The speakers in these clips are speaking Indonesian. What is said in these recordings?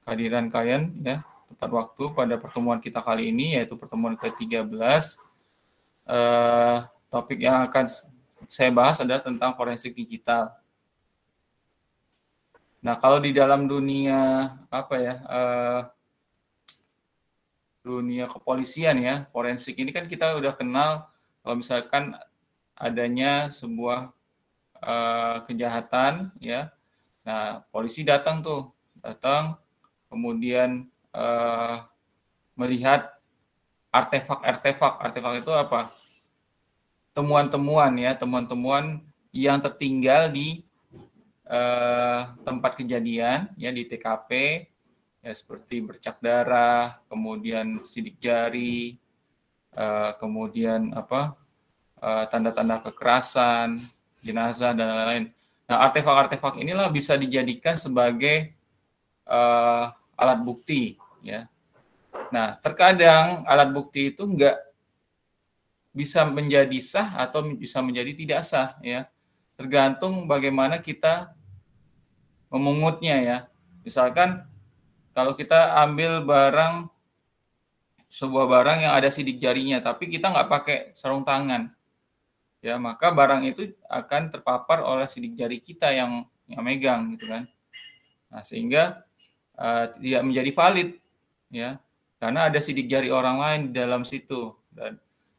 kehadiran kalian ya tepat waktu pada pertemuan kita kali ini, yaitu pertemuan ke-13. Topik yang akan saya bahas adalah tentang forensik digital. Nah, kalau di dalam dunia dunia kepolisian ya, forensik ini kan kita udah kenal kalau misalkan adanya sebuah kejahatan ya. Nah, polisi datang kemudian melihat artefak itu apa? Temuan-temuan yang tertinggal di tempat kejadian ya, di TKP ya, seperti bercak darah, kemudian sidik jari, kemudian tanda-tanda kekerasan, jenazah dan lain-lain. Nah, artefak-artefak inilah bisa dijadikan sebagai alat bukti ya. Nah, terkadang alat bukti itu enggak bisa menjadi sah atau bisa menjadi tidak sah ya. Tergantung bagaimana kita memungutnya ya. Misalkan kalau kita ambil sebuah barang yang ada sidik jarinya, tapi kita nggak pakai sarung tangan, ya maka barang itu akan terpapar oleh sidik jari kita yang megang gitu kan. Nah, sehingga tidak menjadi valid ya, karena ada sidik jari orang lain di dalam situ.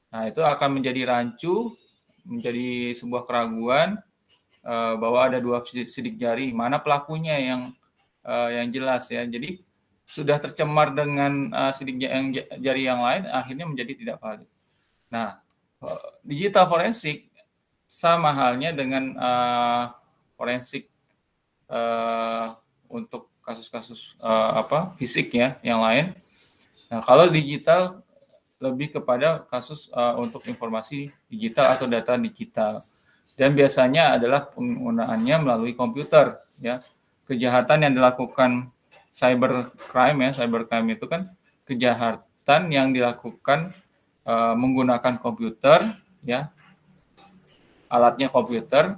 Nah, itu akan menjadi rancu, menjadi sebuah keraguan bahwa ada dua sidik jari, mana pelakunya yang jelas ya. Jadi sudah tercemar dengan sidik jari yang lain, akhirnya menjadi tidak valid. Nah, digital forensik sama halnya dengan forensik untuk kasus-kasus fisik ya yang lain. Nah, kalau digital lebih kepada kasus untuk informasi digital atau data digital, dan biasanya adalah penggunaannya melalui komputer ya. Kejahatan yang dilakukan cybercrime itu kan kejahatan yang dilakukan menggunakan komputer ya, alatnya komputer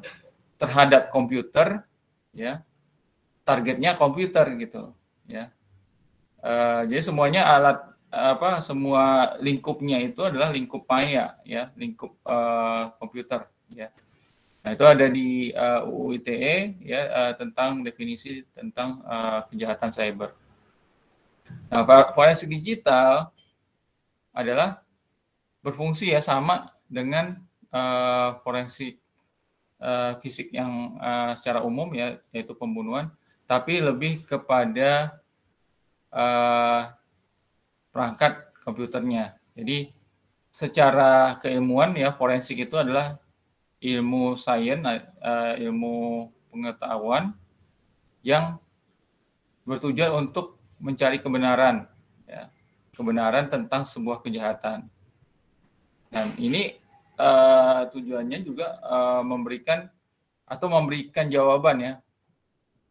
terhadap komputer ya, targetnya komputer gitu ya. Jadi semuanya semua lingkupnya itu adalah lingkup maya ya, lingkup komputer ya. Nah, itu ada di UU ITE ya, tentang definisi tentang kejahatan cyber. Nah, forensik digital adalah berfungsi ya sama dengan forensik fisik yang secara umum ya, yaitu pembunuhan, tapi lebih kepada perangkat komputernya. Jadi secara keilmuan ya, forensik itu adalah ilmu sains, ilmu pengetahuan yang bertujuan untuk mencari kebenaran, ya, kebenaran tentang sebuah kejahatan. Dan ini tujuannya juga memberikan jawaban ya.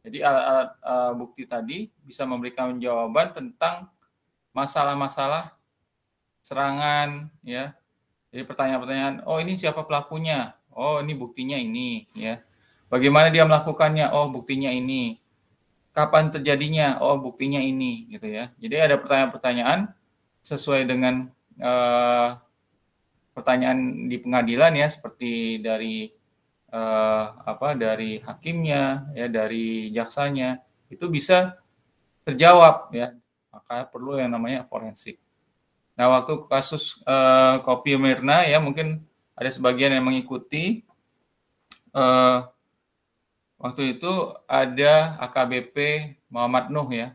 Jadi alat bukti tadi bisa memberikan jawaban tentang masalah-masalah serangan ya. Jadi pertanyaan-pertanyaan, oh ini siapa pelakunya? Oh ini buktinya ini ya. Bagaimana dia melakukannya? Oh buktinya ini. Kapan terjadinya? Oh buktinya ini gitu ya. Jadi ada pertanyaan-pertanyaan sesuai dengan pertanyaan di pengadilan ya, seperti dari dari hakimnya ya, dari jaksanya, itu bisa terjawab ya. Maka perlu yang namanya forensik. Nah, waktu kasus Kopi Mirna ya, mungkin ada sebagian yang mengikuti. Waktu itu ada AKBP Muhammad Nuh ya.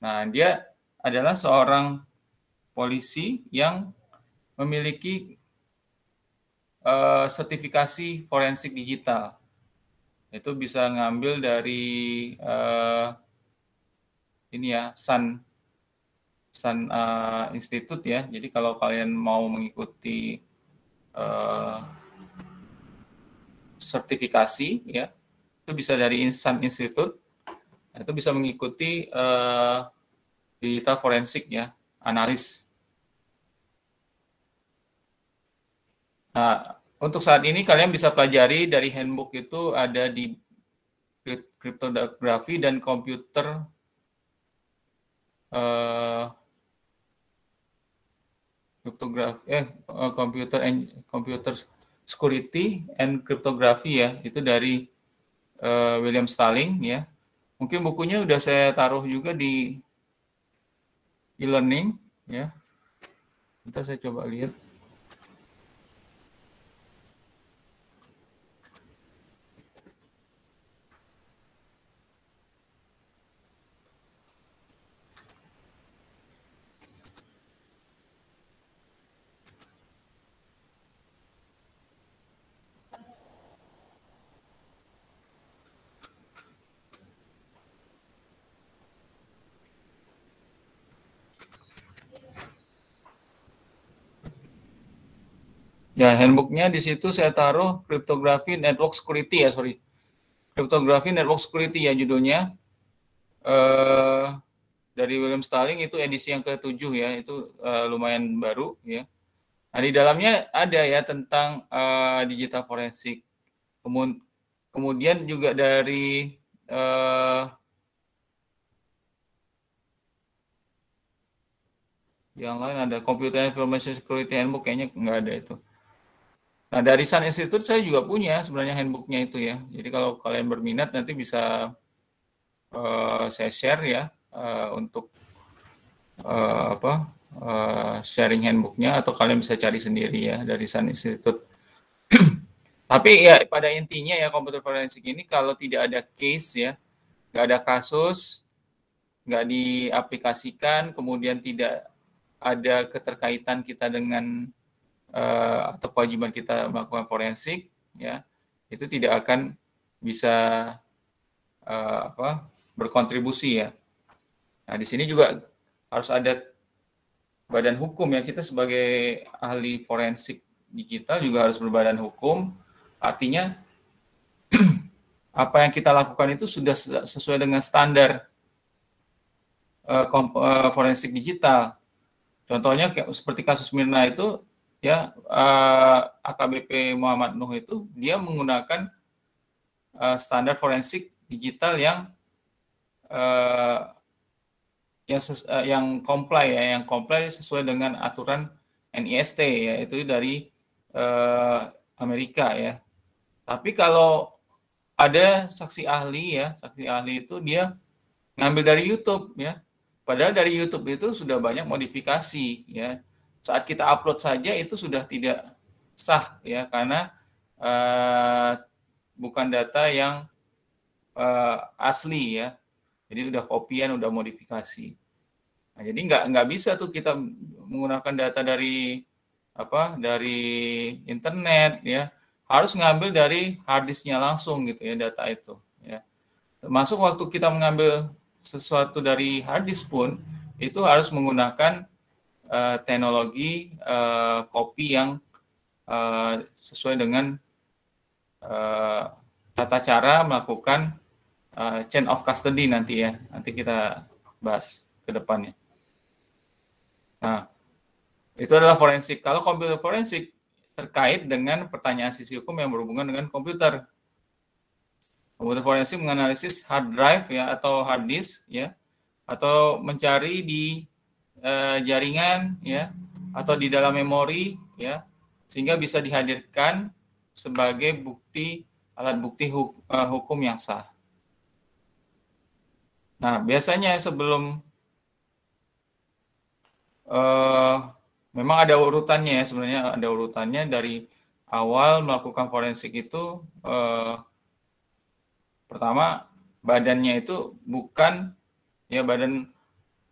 Nah, dia adalah seorang polisi yang memiliki sertifikasi forensik digital. Itu bisa ngambil dari ini ya, Sun Institute ya. Jadi kalau kalian mau mengikuti sertifikasi ya, itu bisa dari Sun Institute. Itu bisa mengikuti digital forensik ya, analis. Nah, untuk saat ini kalian bisa pelajari dari handbook itu ada di kriptografi dan computer computer security and cryptography ya, itu dari William Stalling ya. Mungkin bukunya udah saya taruh juga di e-learning ya. Kita saya coba lihat. Ya, handbooknya di situ saya taruh Cryptography Network Security ya, sorry. Cryptography Network Security ya judulnya. Dari William Stalling itu edisi yang ke-7 ya, itu lumayan baru ya. Nah, di dalamnya ada ya tentang digital forensik. Kemudian juga dari yang lain ada Computer Information Security Handbook, kayaknya nggak ada itu. Nah, dari Sun Institute saya juga punya sebenarnya handbooknya itu ya. Jadi kalau kalian berminat nanti bisa saya share ya untuk sharing handbooknya, atau kalian bisa cari sendiri ya dari Sun Institute. Tapi ya pada intinya ya komputer forensik ini kalau tidak ada case ya, nggak ada kasus, nggak diaplikasikan, kemudian tidak ada keterkaitan kita dengan atau kewajiban kita melakukan forensik ya, itu tidak akan bisa berkontribusi ya. Nah, di sini juga harus ada badan hukum ya, kita sebagai ahli forensik digital juga harus berbadan hukum. Artinya apa yang kita lakukan itu sudah sesuai dengan standar forensik digital. Contohnya seperti kasus Mirna itu ya, AKBP Muhammad Nuh itu dia menggunakan standar forensik digital yang comply ya, yang comply sesuai dengan aturan NIST ya, itu dari Amerika ya. Tapi kalau ada saksi ahli ya, saksi ahli itu dia ngambil dari YouTube ya. Padahal dari YouTube itu sudah banyak modifikasi ya. Saat kita upload saja itu sudah tidak sah ya, karena bukan data yang asli ya. Jadi udah kopian, udah modifikasi. Nah, jadi nggak bisa tuh kita menggunakan data dari internet ya. Harus ngambil dari hard disknya langsung gitu ya, data itu ya. Termasuk waktu kita mengambil sesuatu dari hard disk pun itu harus menggunakan teknologi copy yang sesuai dengan tata cara melakukan chain of custody nanti ya. Nanti kita bahas ke depannya. Nah, itu adalah forensik. Kalau komputer forensik terkait dengan pertanyaan sisi hukum yang berhubungan dengan komputer. Komputer forensik menganalisis hard drive ya, atau hard disk ya, atau mencari di jaringan ya, atau di dalam memori ya, sehingga bisa dihadirkan sebagai bukti, alat bukti hukum yang sah. Nah, biasanya sebelum memang ada urutannya ya, sebenarnya ada urutannya dari awal melakukan forensik itu. Pertama, badannya itu bukan ya badan,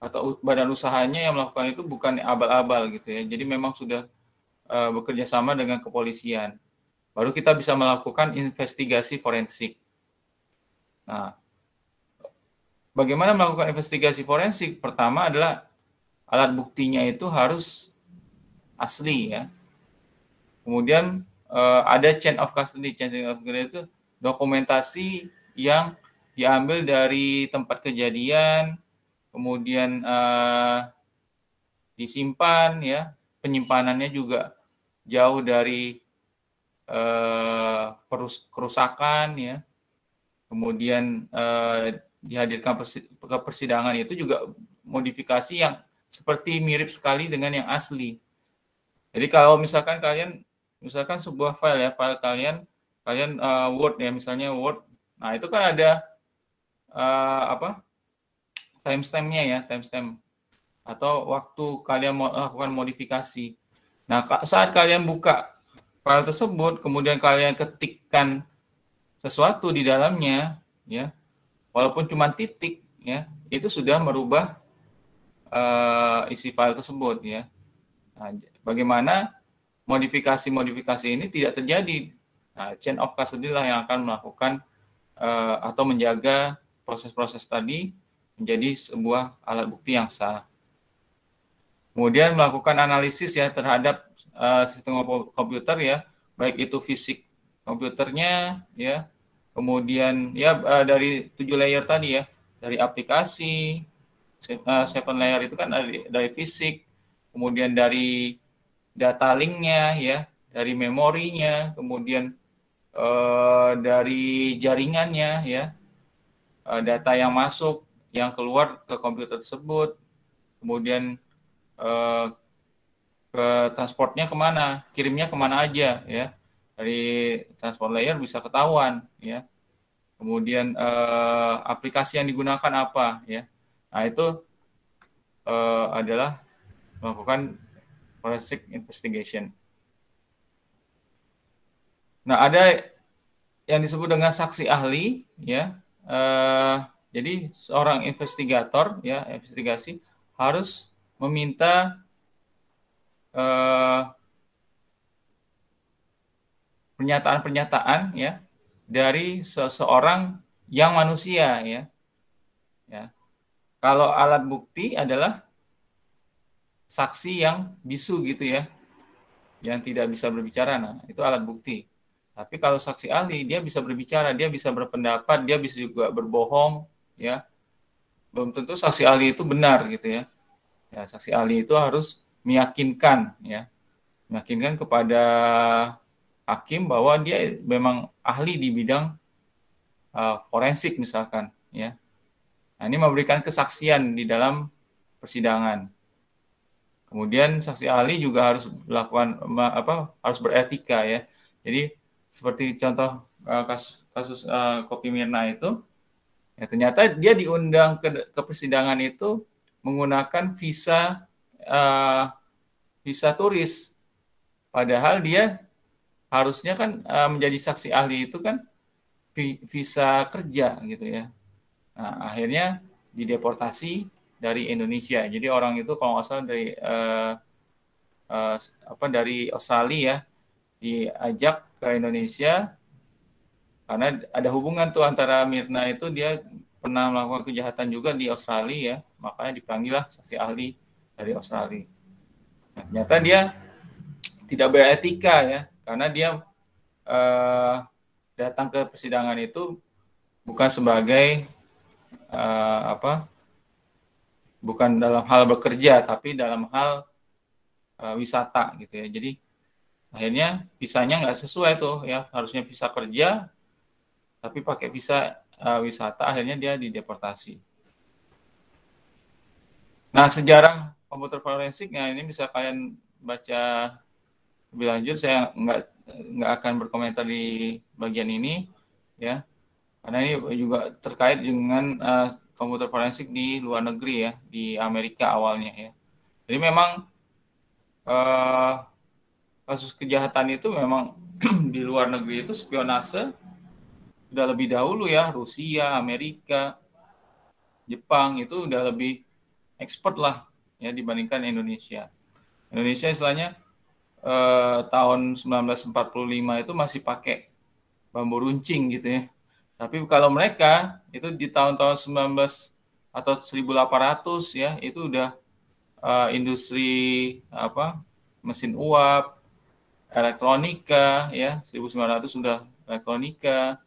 atau badan usahanya yang melakukan itu bukan abal-abal gitu ya. Jadi memang sudah bekerja sama dengan kepolisian. Baru kita bisa melakukan investigasi forensik. Nah, bagaimana melakukan investigasi forensik? Pertama adalah alat buktinya itu harus asli ya. Kemudian ada chain of custody. Chain of custody itu dokumentasi yang diambil dari tempat kejadian, kemudian disimpan ya. Penyimpanannya juga jauh dari kerusakan ya. Kemudian dihadirkan ke persidangan itu juga modifikasi yang seperti mirip sekali dengan yang asli. Jadi kalau misalkan sebuah file kalian Word ya, misalnya Word. Nah, itu kan ada timestamp-nya timestamp atau waktu kalian melakukan modifikasi. Nah, saat kalian buka file tersebut, kemudian kalian ketikkan sesuatu di dalamnya, ya, walaupun cuma titik, ya, itu sudah merubah isi file tersebut, ya. Nah, bagaimana modifikasi ini tidak terjadi? Nah, chain of custody lah yang akan melakukan atau menjaga proses-proses tadi menjadi sebuah alat bukti yang sah. Kemudian melakukan analisis ya terhadap sistem komputer ya, baik itu fisik komputernya ya, kemudian ya dari 7 layer tadi ya, dari aplikasi, 7 layer itu kan dari fisik, kemudian dari data linknya ya, dari memorinya, kemudian dari jaringannya ya, data yang masuk, yang keluar ke komputer tersebut, kemudian ke transportnya kemana, kirimnya kemana aja ya, dari transport layer bisa ketahuan ya, kemudian aplikasi yang digunakan apa ya. Nah, itu adalah melakukan forensic investigation. Nah, ada yang disebut dengan saksi ahli ya. Jadi seorang investigator ya, investigasi harus meminta pernyataan-pernyataan ya dari seseorang yang manusia ya. Ya. Kalau alat bukti adalah saksi yang bisu gitu ya, yang tidak bisa berbicara, nah itu alat bukti. Tapi kalau saksi ahli, dia bisa berbicara, dia bisa berpendapat, dia bisa juga berbohong ya. Belum tentu saksi ahli itu benar gitu ya. Ya, saksi ahli itu harus meyakinkan ya, meyakinkan kepada hakim bahwa dia memang ahli di bidang forensik misalkan ya. Nah, ini memberikan kesaksian di dalam persidangan. Kemudian saksi ahli juga harus harus beretika ya. Jadi seperti contoh kasus Kopi Mirna itu, ya ternyata dia diundang ke persidangan itu menggunakan visa turis. Padahal dia harusnya kan menjadi saksi ahli itu kan visa kerja gitu ya. Nah, akhirnya dideportasi dari Indonesia. Jadi orang itu kalau nggak salah dari Australia ya, diajak ke Indonesia karena ada hubungan tuh antara Mirna itu, dia pernah melakukan kejahatan juga di Australia ya, makanya dipanggil lah saksi ahli dari Australia. Nah, ternyata dia tidak beretika ya, karena dia datang ke persidangan itu bukan sebagai bukan dalam hal bekerja, tapi dalam hal wisata gitu ya. Jadi akhirnya visanya nggak sesuai tuh ya, harusnya visa kerja, tapi pakai visa wisata, akhirnya dia dideportasi. Nah, sejarah komputer forensik, nah ini bisa kalian baca lebih lanjut. Saya nggak akan berkomentar di bagian ini ya, karena ini juga terkait dengan komputer forensik di luar negeri ya, di Amerika awalnya ya. Jadi memang kasus kejahatan itu memang di luar negeri itu spionase sudah lebih dahulu ya, Rusia, Amerika, Jepang itu udah lebih expert lah ya dibandingkan Indonesia. Indonesia istilahnya tahun 1945 itu masih pakai bambu runcing gitu ya. Tapi kalau mereka itu di tahun-tahun 19 atau 1800 ya, itu udah industri mesin uap, elektronika ya, 1900 sudah elektronika.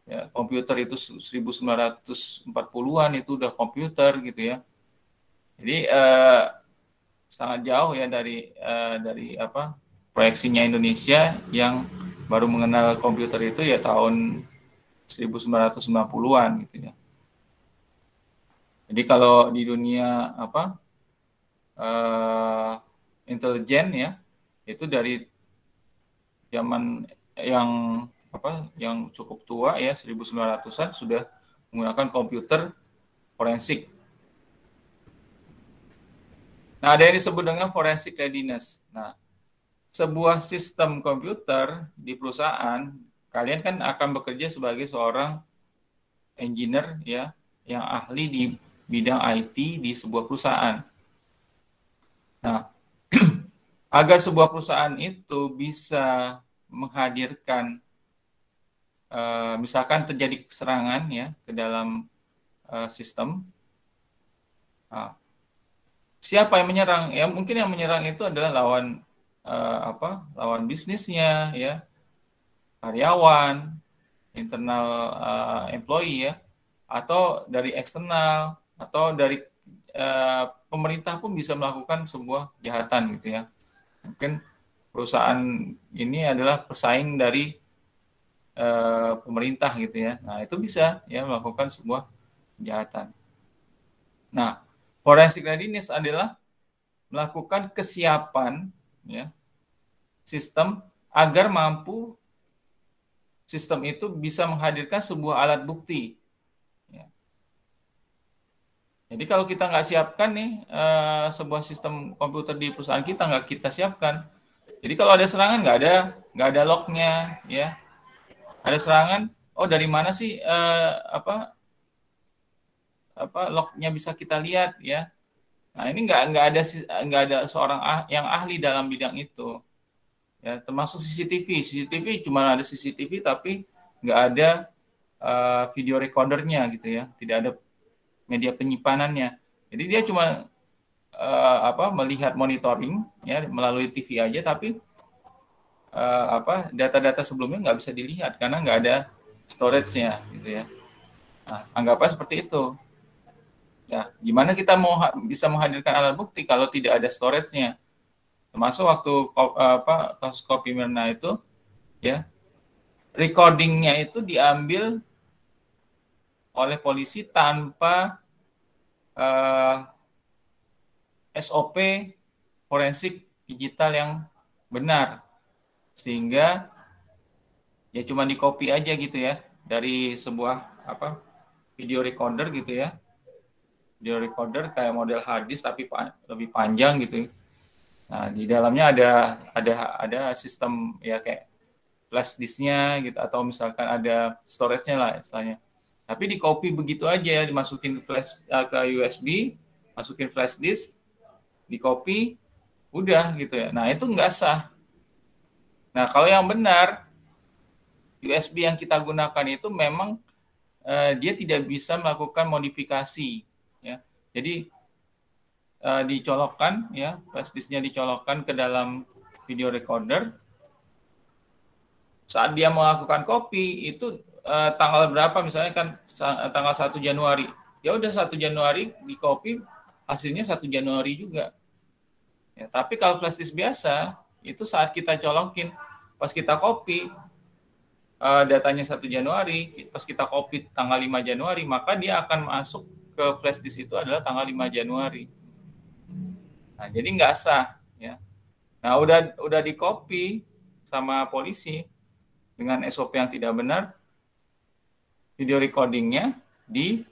Ya, komputer itu 1940-an itu udah komputer gitu ya. Jadi sangat jauh ya dari proyeksinya Indonesia yang baru mengenal komputer itu ya tahun 1990-an gitu ya. Jadi kalau di dunia intelijen ya, itu dari zaman yang cukup tua ya, 1900-an sudah menggunakan komputer forensik. Nah, ada yang disebut dengan forensic readiness. Nah, sebuah sistem komputer di perusahaan, kalian kan akan bekerja sebagai seorang engineer ya, yang ahli di bidang IT di sebuah perusahaan. Nah, agar sebuah perusahaan itu bisa menghadirkan, misalkan terjadi serangan ya ke dalam sistem, siapa yang menyerang? Ya mungkin yang menyerang itu adalah lawan bisnisnya ya, karyawan, internal employee ya, atau dari eksternal, atau dari pemerintah pun bisa melakukan sebuah kejahatan gitu ya. Mungkin perusahaan ini adalah pesaing dari pemerintah gitu ya. Nah, itu bisa ya melakukan sebuah kejahatan. Nah, forensic readiness adalah melakukan kesiapan ya sistem agar mampu sistem itu bisa menghadirkan sebuah alat bukti. Ya. Jadi kalau kita nggak siapkan nih sebuah sistem komputer di perusahaan kita, nggak kita siapkan. Jadi kalau ada serangan nggak ada lognya, ya. Ada serangan, oh dari mana sih lognya bisa kita lihat, ya. Nah ini nggak ada seorang yang ahli dalam bidang itu. Ya, termasuk CCTV cuma ada CCTV tapi nggak ada video recordernya gitu ya, tidak ada media penyimpanannya. Jadi dia cuma melihat monitoring ya melalui TV aja, tapi data-data sebelumnya nggak bisa dilihat karena nggak ada storage-nya gitu ya. Nah, anggapnya seperti itu. Ya, gimana kita bisa menghadirkan alat bukti kalau tidak ada storage-nya? Termasuk waktu kasus Kopi Mirna itu, ya, recordingnya itu diambil oleh polisi tanpa SOP forensik digital yang benar, sehingga ya cuma di copy aja gitu ya dari sebuah video recorder gitu ya, video recorder kayak model hard disk tapi lebih panjang gitu. Nah, di dalamnya ada sistem ya kayak flash disknya gitu, atau misalkan ada storage-nya lah istilahnya. Tapi di copy begitu aja, dimasukin flash ke USB, masukin flash disk, di copy, udah gitu ya. Nah, itu nggak sah. Nah, kalau yang benar, USB yang kita gunakan itu memang dia tidak bisa melakukan modifikasi ya. Jadi dicolokkan ya, flash disknya dicolokkan ke dalam video recorder. Saat dia melakukan copy itu tanggal berapa misalnya kan tanggal 1 Januari. Ya udah 1 Januari di copy, hasilnya 1 Januari juga. Ya, tapi kalau flash disk biasa itu saat kita colokin, pas kita copy datanya 1 Januari, pas kita copy tanggal 5 Januari, maka dia akan masuk ke flash disk itu adalah tanggal 5 Januari. Nah, jadi nggak sah ya. Nah, udah di copy sama polisi dengan SOP yang tidak benar, video recordingnya dihapus.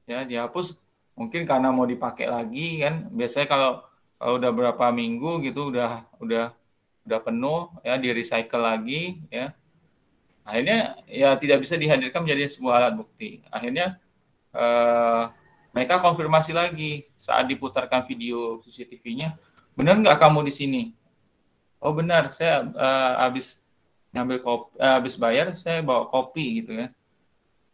Ya, dihapus mungkin karena mau dipakai lagi kan. Biasanya kalau udah berapa minggu gitu udah penuh ya, di recycle lagi ya. Akhirnya ya tidak bisa dihadirkan menjadi sebuah alat bukti. Akhirnya mereka konfirmasi lagi saat diputarkan video CCTV-nya, benar nggak kamu di sini? Oh benar, saya habis bayar, saya bawa kopi gitu ya.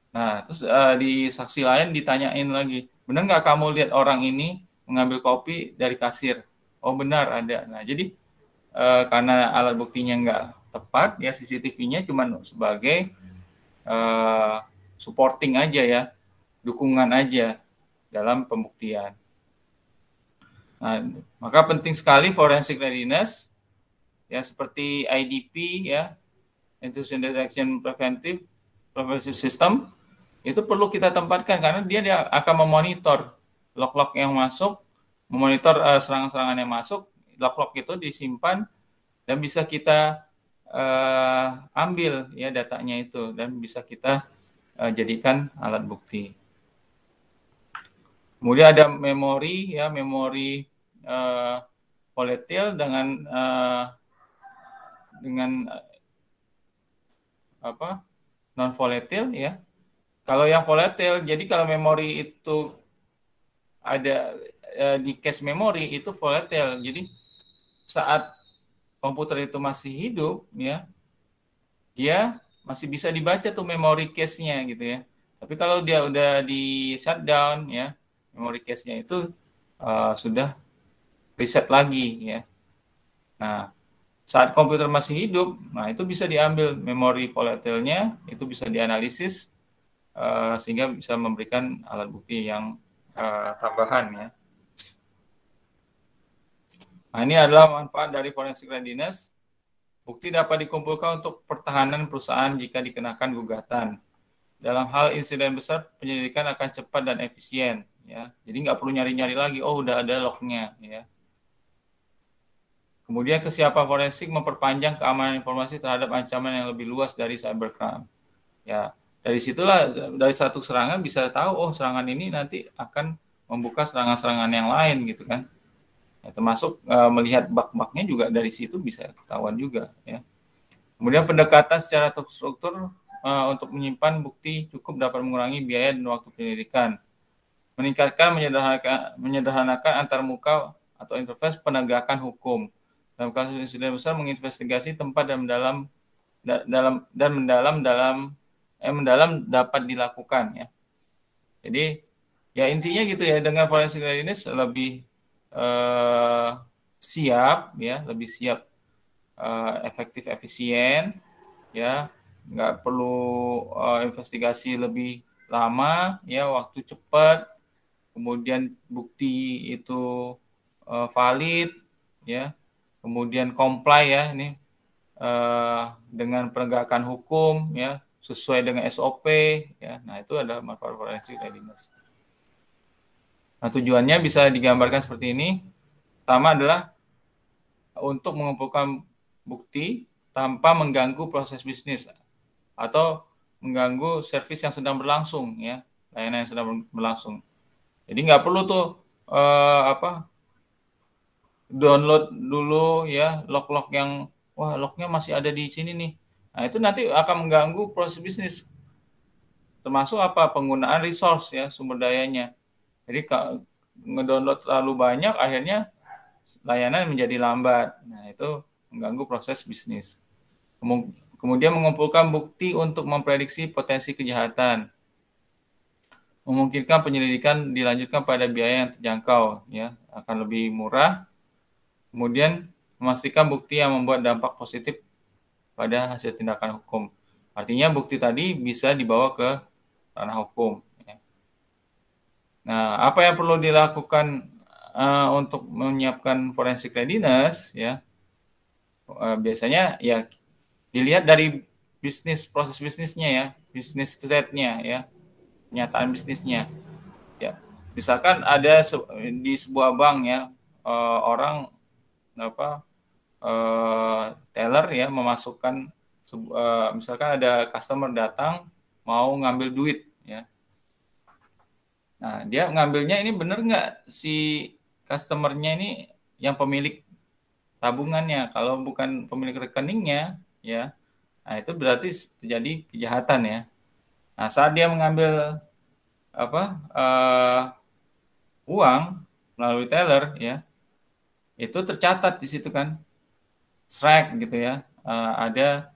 Nah, terus di saksi lain ditanyain lagi, benar nggak kamu lihat orang ini mengambil kopi dari kasir? Oh benar, ada. Nah, jadi karena alat buktinya nggak tepat, ya CCTV-nya cuma sebagai supporting aja ya, dukungan aja dalam pembuktian. Nah, maka penting sekali forensic readiness, ya seperti IDP ya, Intrusion Detection Preventive, pervasive system itu perlu kita tempatkan karena dia akan memonitor log-log yang masuk, memonitor serangan-serangan yang masuk, log-log itu disimpan dan bisa kita ambil ya datanya itu dan bisa kita jadikan alat bukti. Kemudian ada memori ya, memori volatile dengan apa non volatile ya. Kalau yang volatile, jadi kalau memori itu ada di cache memori itu volatile. Jadi saat komputer itu masih hidup ya, dia masih bisa dibaca tuh memori cache-nya gitu ya. Tapi kalau dia udah di shutdown ya, memori cache-nya itu sudah reset lagi ya. Nah, saat komputer masih hidup, nah itu bisa diambil memori volatile-nya, itu bisa dianalisis sehingga bisa memberikan alat bukti yang tambahan ya. Nah, ini adalah manfaat dari forensic readiness. Bukti dapat dikumpulkan untuk pertahanan perusahaan jika dikenakan gugatan. Dalam hal insiden besar, penyelidikan akan cepat dan efisien. Ya, jadi nggak perlu nyari-nyari lagi. Oh, udah ada lognya. Ya. Kemudian kesiapan forensik memperpanjang keamanan informasi terhadap ancaman yang lebih luas dari cybercrime. Ya, dari situlah dari satu serangan bisa tahu, oh serangan ini nanti akan membuka serangan-serangan yang lain gitu kan. Ya, termasuk melihat bug-bugnya juga dari situ bisa ketahuan juga ya. Kemudian pendekatan secara terstruktur untuk menyimpan bukti cukup dapat mengurangi biaya dan waktu penyelidikan. Meningkatkan menyederhanakan antarmuka atau interface penegakan hukum. Dalam kasus insiden besar menginvestigasi tempat dan mendalam dapat dilakukan ya. Jadi ya intinya gitu ya, dengan forensic readiness lebih siap ya, lebih siap, efektif, efisien ya, nggak perlu investigasi lebih lama ya, waktu cepat, kemudian bukti itu valid ya, kemudian comply ya ini dengan penegakan hukum ya, sesuai dengan SOP ya. Nah, itu adalah manfaat forensic readiness. Nah, tujuannya bisa digambarkan seperti ini. Pertama adalah untuk mengumpulkan bukti tanpa mengganggu proses bisnis atau mengganggu servis yang sedang berlangsung ya, layanan yang sedang berlangsung. Jadi nggak perlu tuh download dulu ya log-log yang wah lognya masih ada di sini nih. Nah, itu nanti akan mengganggu proses bisnis. Termasuk apa? Penggunaan resource ya, sumber dayanya. Jadi ngedownload terlalu banyak akhirnya layanan menjadi lambat. Nah, itu mengganggu proses bisnis. Kemudian mengumpulkan bukti untuk memprediksi potensi kejahatan. Memungkinkan penyelidikan dilanjutkan pada biaya yang terjangkau ya, akan lebih murah. Kemudian memastikan bukti yang membuat dampak positif pada hasil tindakan hukum. Artinya bukti tadi bisa dibawa ke ranah hukum. Nah, apa yang perlu dilakukan untuk menyiapkan forensic readiness ya? Biasanya ya dilihat dari proses bisnisnya ya, bisnis state-nya ya, kenyataan bisnisnya. Ya, misalkan ada di sebuah bank ya, orang teller ya memasukkan misalkan ada customer datang mau ngambil duit ya. Nah, dia ngambilnya ini benar nggak si customernya ini yang pemilik tabungannya. Kalau bukan pemilik rekeningnya ya, nah itu berarti terjadi kejahatan ya. Nah, saat dia mengambil uang melalui teller ya, itu tercatat di situ kan, strike gitu ya, ada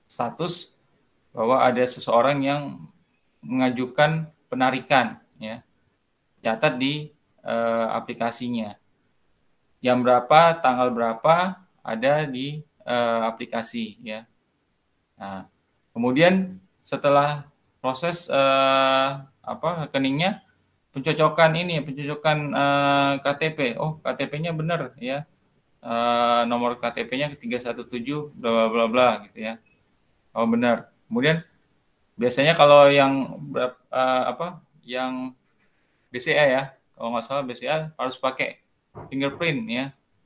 status bahwa ada seseorang yang mengajukan penarikan ya, catat di aplikasinya, jam berapa, tanggal berapa ada di aplikasi ya. Nah, kemudian setelah proses rekeningnya, pencocokan KTP, oh KTP-nya benar ya, nomor KTP-nya 317 bla bla bla bla gitu ya. Oh benar. Kemudian biasanya kalau yang yang BCA ya, kalau nggak salah BCA harus pakai fingerprint ya.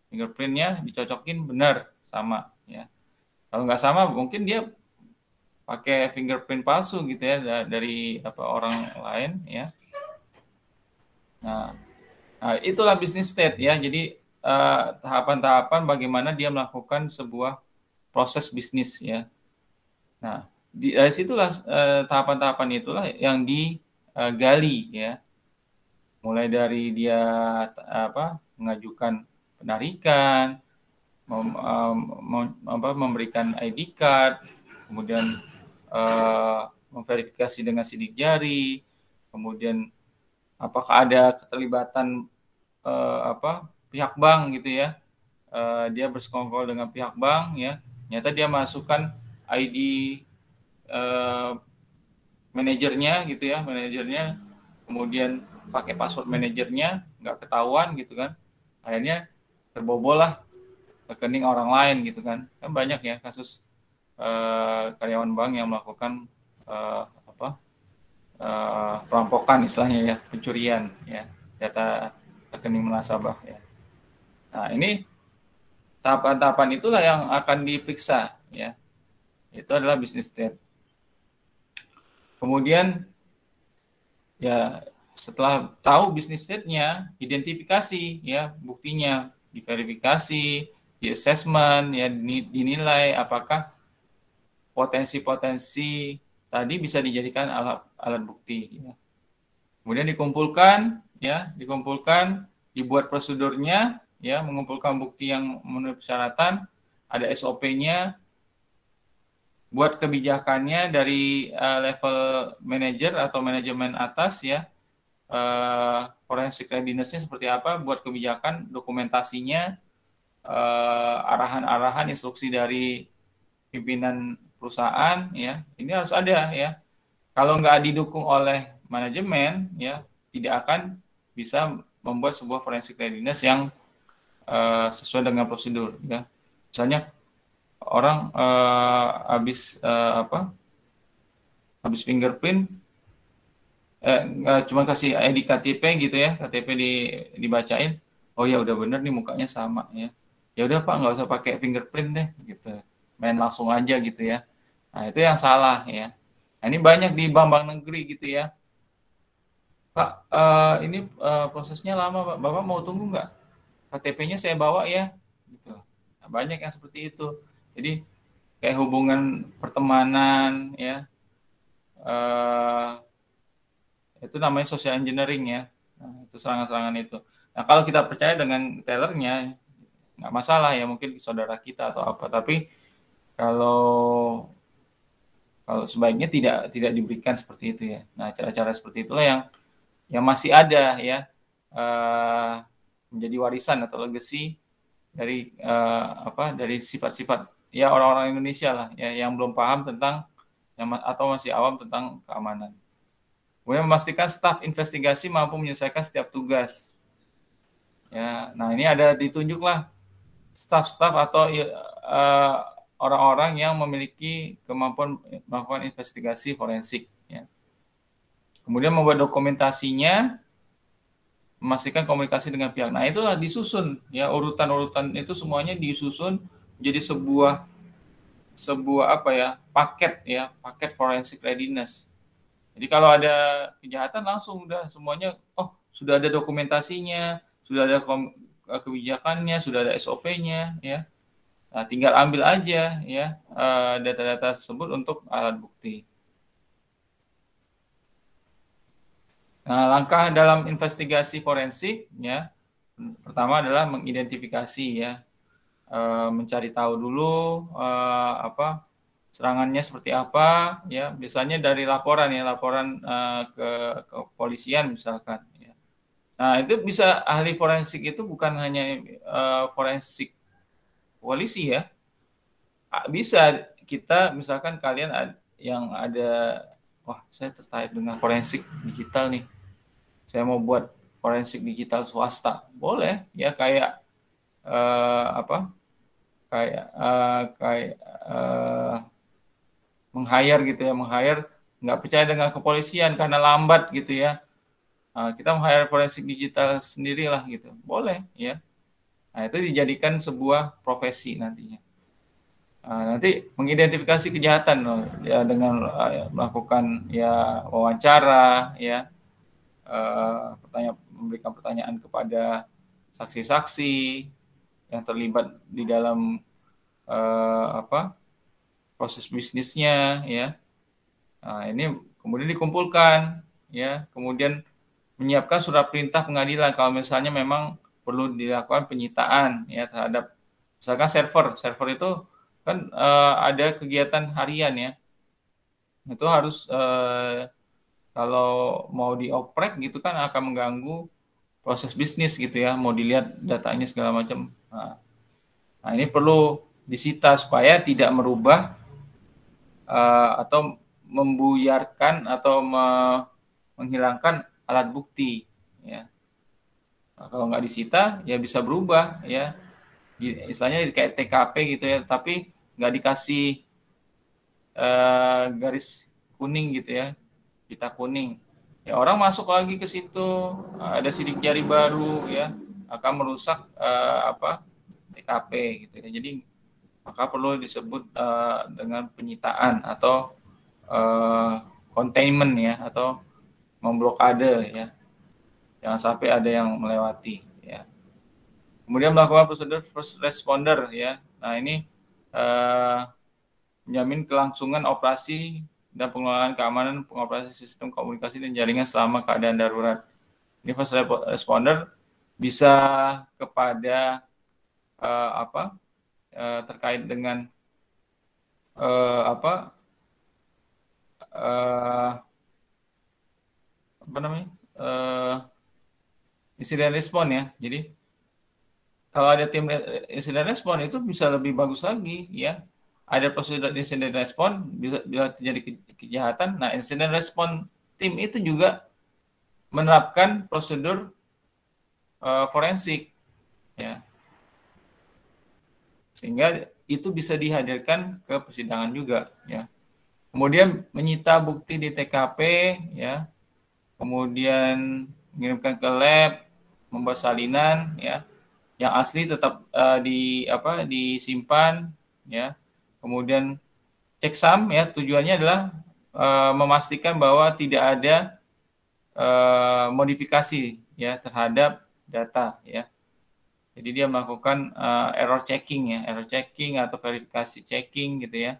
Fingerprintnya dicocokin benar sama ya. Kalau nggak sama mungkin dia pakai fingerprint palsu gitu ya dari orang lain ya. Nah, itulah business state ya. Jadi tahapan-tahapan bagaimana dia melakukan sebuah proses bisnis ya. Nah, dari situlah tahapan-tahapan itulah yang digali ya. Mulai dari dia mengajukan penarikan, memberikan ID card, kemudian memverifikasi dengan sidik jari, kemudian apakah ada keterlibatan pihak bank gitu ya, dia bersekongkol dengan pihak bank ya, ternyata dia masukkan ID manajernya gitu ya, kemudian pakai password manajernya nggak ketahuan gitu kan, akhirnya terbobol lah rekening orang lain gitu kan banyak ya kasus karyawan bank yang melakukan perampokan istilahnya ya, pencurian ya data rekening nasabah ya. Nah ini tahapan-tahapan itulah yang akan diperiksa ya, itu adalah business state. Kemudian ya setelah tahu business state-nya, identifikasi ya buktinya, diverifikasi, di assessment ya, dinilai apakah potensi-potensi tadi bisa dijadikan alat bukti ya. Kemudian dikumpulkan, dibuat prosedurnya ya, mengumpulkan bukti yang memenuhi persyaratan, ada SOP-nya, buat kebijakannya dari level manajer atau manajemen atas ya, forensic readiness-nya seperti apa, buat kebijakan, dokumentasinya, arahan-arahan, instruksi dari pimpinan perusahaan ya, ini harus ada ya. Kalau nggak didukung oleh manajemen ya, tidak akan bisa membuat sebuah forensic readiness yang sesuai dengan prosedur ya. Misalnya orang habis fingerprint, cuma kasih ID KTP gitu ya, KTP dibacain, oh ya udah bener nih mukanya sama ya, ya udah Pak nggak usah pakai fingerprint deh gitu, main langsung aja gitu ya. Nah itu yang salah ya. Nah, ini banyak di bank-bank negeri gitu ya, Pak ini prosesnya lama Pak, Bapak mau tunggu nggak, KTP-nya saya bawa ya gitu. Nah, banyak yang seperti itu. Jadi kayak hubungan pertemanan ya, itu namanya social engineering ya. Nah, itu serangan-serangan itu. Nah kalau kita percaya dengan tellernya nggak masalah ya, mungkin saudara kita atau apa, tapi kalau sebaiknya tidak diberikan seperti itu ya. Nah cara-cara seperti itulah yang masih ada ya, menjadi warisan atau legacy dari dari sifat-sifat ya orang-orang Indonesia lah ya, yang belum paham tentang atau masih awam tentang keamanan. Kemudian memastikan staf investigasi mampu menyelesaikan setiap tugas. Ya, nah ini ada ditunjuklah staf-staf atau orang-orang yang memiliki kemampuan melakukan investigasi forensik. Ya. Kemudian membuat dokumentasinya, memastikan komunikasi dengan pihak. Nah itulah disusun ya, urutan-urutan itu semuanya disusun menjadi sebuah paket forensic readiness. Jadi kalau ada kejahatan langsung udah semuanya, sudah ada dokumentasinya, sudah ada kebijakannya, sudah ada SOP-nya ya. Nah, tinggal ambil aja ya data-data tersebut untuk alat bukti. Nah, langkah dalam investigasi forensik ya, pertama adalah mengidentifikasi ya, mencari tahu dulu serangannya seperti apa ya, biasanya dari laporan ke kepolisian misalkan ya. Nah itu bisa ahli forensik itu bukan hanya forensik polisi ya, bisa kita misalkan kalian yang ada, wah saya tertarik dengan forensik digital nih, saya mau buat forensik digital swasta, boleh ya, kayak meng-hire gitu ya, nggak percaya dengan kepolisian karena lambat gitu ya. Kita meng-hire forensik digital sendirilah gitu, boleh ya. Nah, itu dijadikan sebuah profesi nantinya. Nanti mengidentifikasi kejahatan loh, ya, dengan melakukan ya wawancara ya, memberikan pertanyaan kepada saksi-saksi yang terlibat di dalam proses bisnisnya ya. Nah, ini kemudian dikumpulkan ya, kemudian menyiapkan surat perintah pengadilan kalau misalnya memang perlu dilakukan penyitaan ya terhadap misalkan server itu kan ada kegiatan harian ya, itu harus kalau mau dioprek gitu kan akan mengganggu proses bisnis gitu ya, mau dilihat datanya segala macam. Nah ini perlu disita supaya tidak merubah atau membuyarkan atau menghilangkan alat bukti ya. Nah, kalau nggak disita ya bisa berubah ya, istilahnya kayak TKP gitu ya, tapi nggak dikasih garis kuning gitu ya, pita kuning ya, orang masuk lagi ke situ, ada sidik jari baru ya, akan merusak TKP gitu ya. Jadi maka perlu disebut dengan penyitaan atau containment ya, atau memblokade ya, jangan sampai ada yang melewati ya. Kemudian melakukan prosedur first responder ya. Nah ini menjamin kelangsungan operasi dan pengelolaan keamanan pengoperasi sistem komunikasi dan jaringan selama keadaan darurat. Ini first responder bisa kepada terkait dengan insiden respon ya. Jadi kalau ada tim insiden respon itu bisa lebih bagus lagi ya. Ada prosedur insiden respon bila terjadi kejahatan. Nah, insiden respon tim itu juga menerapkan prosedur forensik ya. Sehingga itu bisa dihadirkan ke persidangan juga ya. Kemudian menyita bukti di TKP ya. Kemudian mengirimkan ke lab, membuat salinan ya. Yang asli tetap disimpan ya. Kemudian checksum ya, tujuannya adalah memastikan bahwa tidak ada modifikasi ya terhadap data ya. Jadi dia melakukan error checking atau verifikasi checking gitu ya,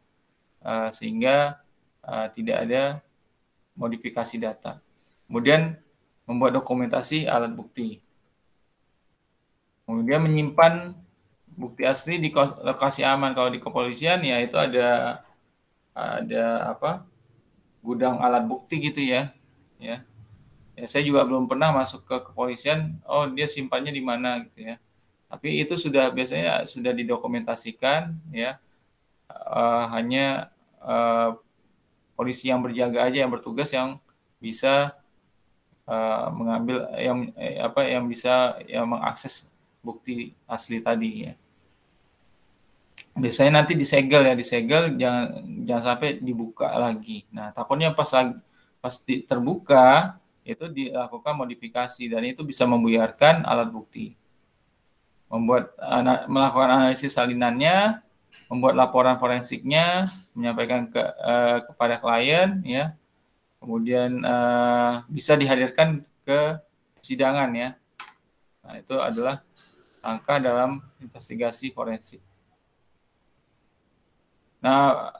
sehingga tidak ada modifikasi data. Kemudian membuat dokumentasi alat bukti. Kemudian menyimpan bukti asli di lokasi aman. Kalau di kepolisian ya itu ada gudang alat bukti gitu ya. Ya, saya juga belum pernah masuk ke kepolisian. Oh, dia simpannya di mana gitu ya. Tapi itu biasanya sudah didokumentasikan ya. Hanya polisi yang berjaga aja, yang bertugas, yang bisa mengambil yang bisa mengakses bukti asli tadi ya. Biasanya nanti disegel, jangan sampai dibuka lagi. Nah, takutnya pas terbuka itu dilakukan modifikasi dan itu bisa membuyarkan alat bukti. Melakukan analisis salinannya, membuat laporan forensiknya, menyampaikan kepada klien ya. Kemudian bisa dihadirkan ke persidangan ya. Nah, itu adalah langkah dalam investigasi forensik. Nah,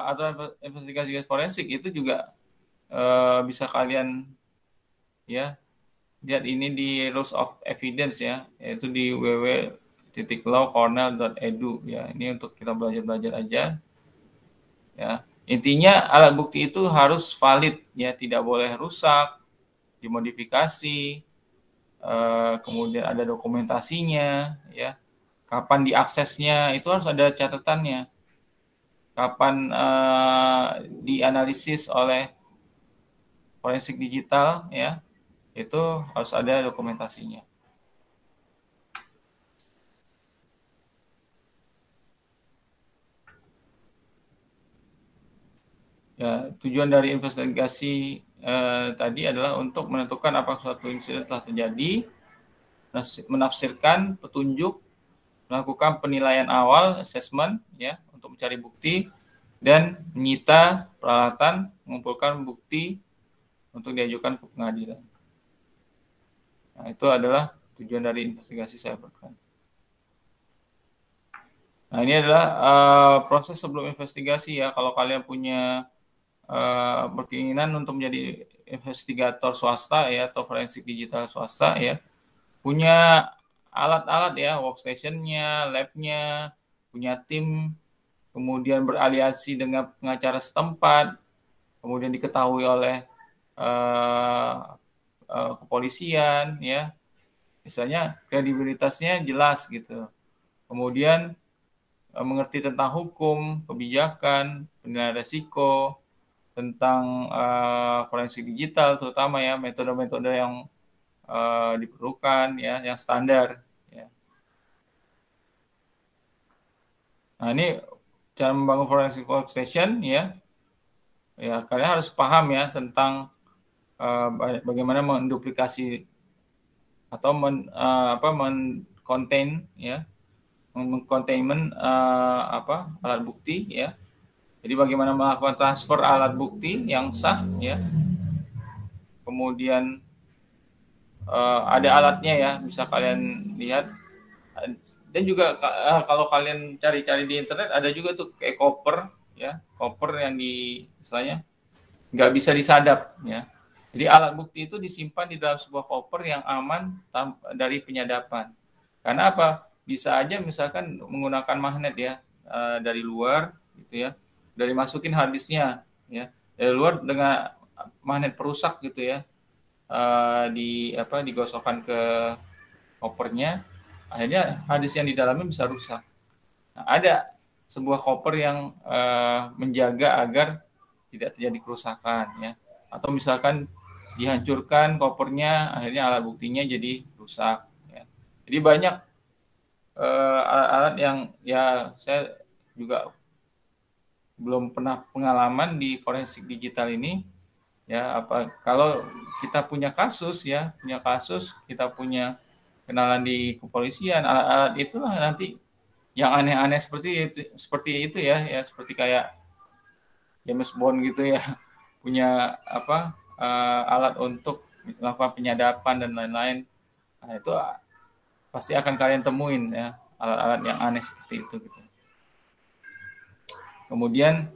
atau investigasi forensik itu juga bisa kalian ya lihat ini di Rules of Evidence ya, yaitu di www.lawcornell.edu ya. Ini untuk kita belajar aja ya. Intinya alat bukti itu harus valid ya, tidak boleh rusak, dimodifikasi, kemudian ada dokumentasinya ya. Kapan diaksesnya itu harus ada catatannya. Kapan dianalisis oleh forensik digital ya, itu harus ada dokumentasinya. Ya, tujuan dari investigasi tadi adalah untuk menentukan apakah suatu insiden telah terjadi, menafsirkan petunjuk, melakukan penilaian awal, assessment, ya, untuk mencari bukti, dan menyita peralatan, mengumpulkan bukti untuk diajukan ke pengadilan. Nah, itu adalah tujuan dari investigasi cybercrime. Nah, ini adalah proses sebelum investigasi ya. Kalau kalian punya berkeinginan untuk menjadi investigator swasta ya, atau forensik digital swasta ya, punya alat-alat ya, workstation-nya, lab-nya, punya tim, kemudian beraliansi dengan pengacara setempat, kemudian diketahui oleh kepolisian ya, misalnya kredibilitasnya jelas gitu, kemudian mengerti tentang hukum, kebijakan, penilaian risiko, tentang forensik digital terutama ya, metode-metode yang diperlukan ya, yang standar ya. Nah, ini cara membangun forensic workstation ya. Ya, kalian harus paham ya tentang bagaimana menduplikasi atau mengcontain ya, mengcontainment alat bukti ya. Jadi bagaimana melakukan transfer alat bukti yang sah ya. Kemudian ada alatnya ya, bisa kalian lihat. Dan juga kalau kalian cari-cari di internet ada juga tuh kayak koper ya, koper yang misalnya nggak bisa disadap ya. Jadi alat bukti itu disimpan di dalam sebuah koper yang aman dari penyadapan. Karena apa? Bisa aja misalkan menggunakan magnet ya, dari luar gitu ya, dari masukin harddisknya ya, dari luar dengan magnet perusak gitu ya, digosokkan ke kopernya, akhirnya harddisk yang di dalamnya bisa rusak. Nah, ada sebuah koper yang menjaga agar tidak terjadi kerusakan ya, atau misalkan dihancurkan kopernya, akhirnya alat buktinya jadi rusak ya. Jadi banyak alat-alat yang ya saya juga belum pernah pengalaman di forensik digital ini ya. Kalau kita punya kasus kita punya kenalan di kepolisian, alat-alat itulah nanti yang aneh-aneh seperti itu ya, seperti kayak James Bond gitu ya, punya alat untuk melakukan penyadapan dan lain-lain. Nah, itu pasti akan kalian temuin ya, alat-alat yang aneh seperti itu gitu. Kemudian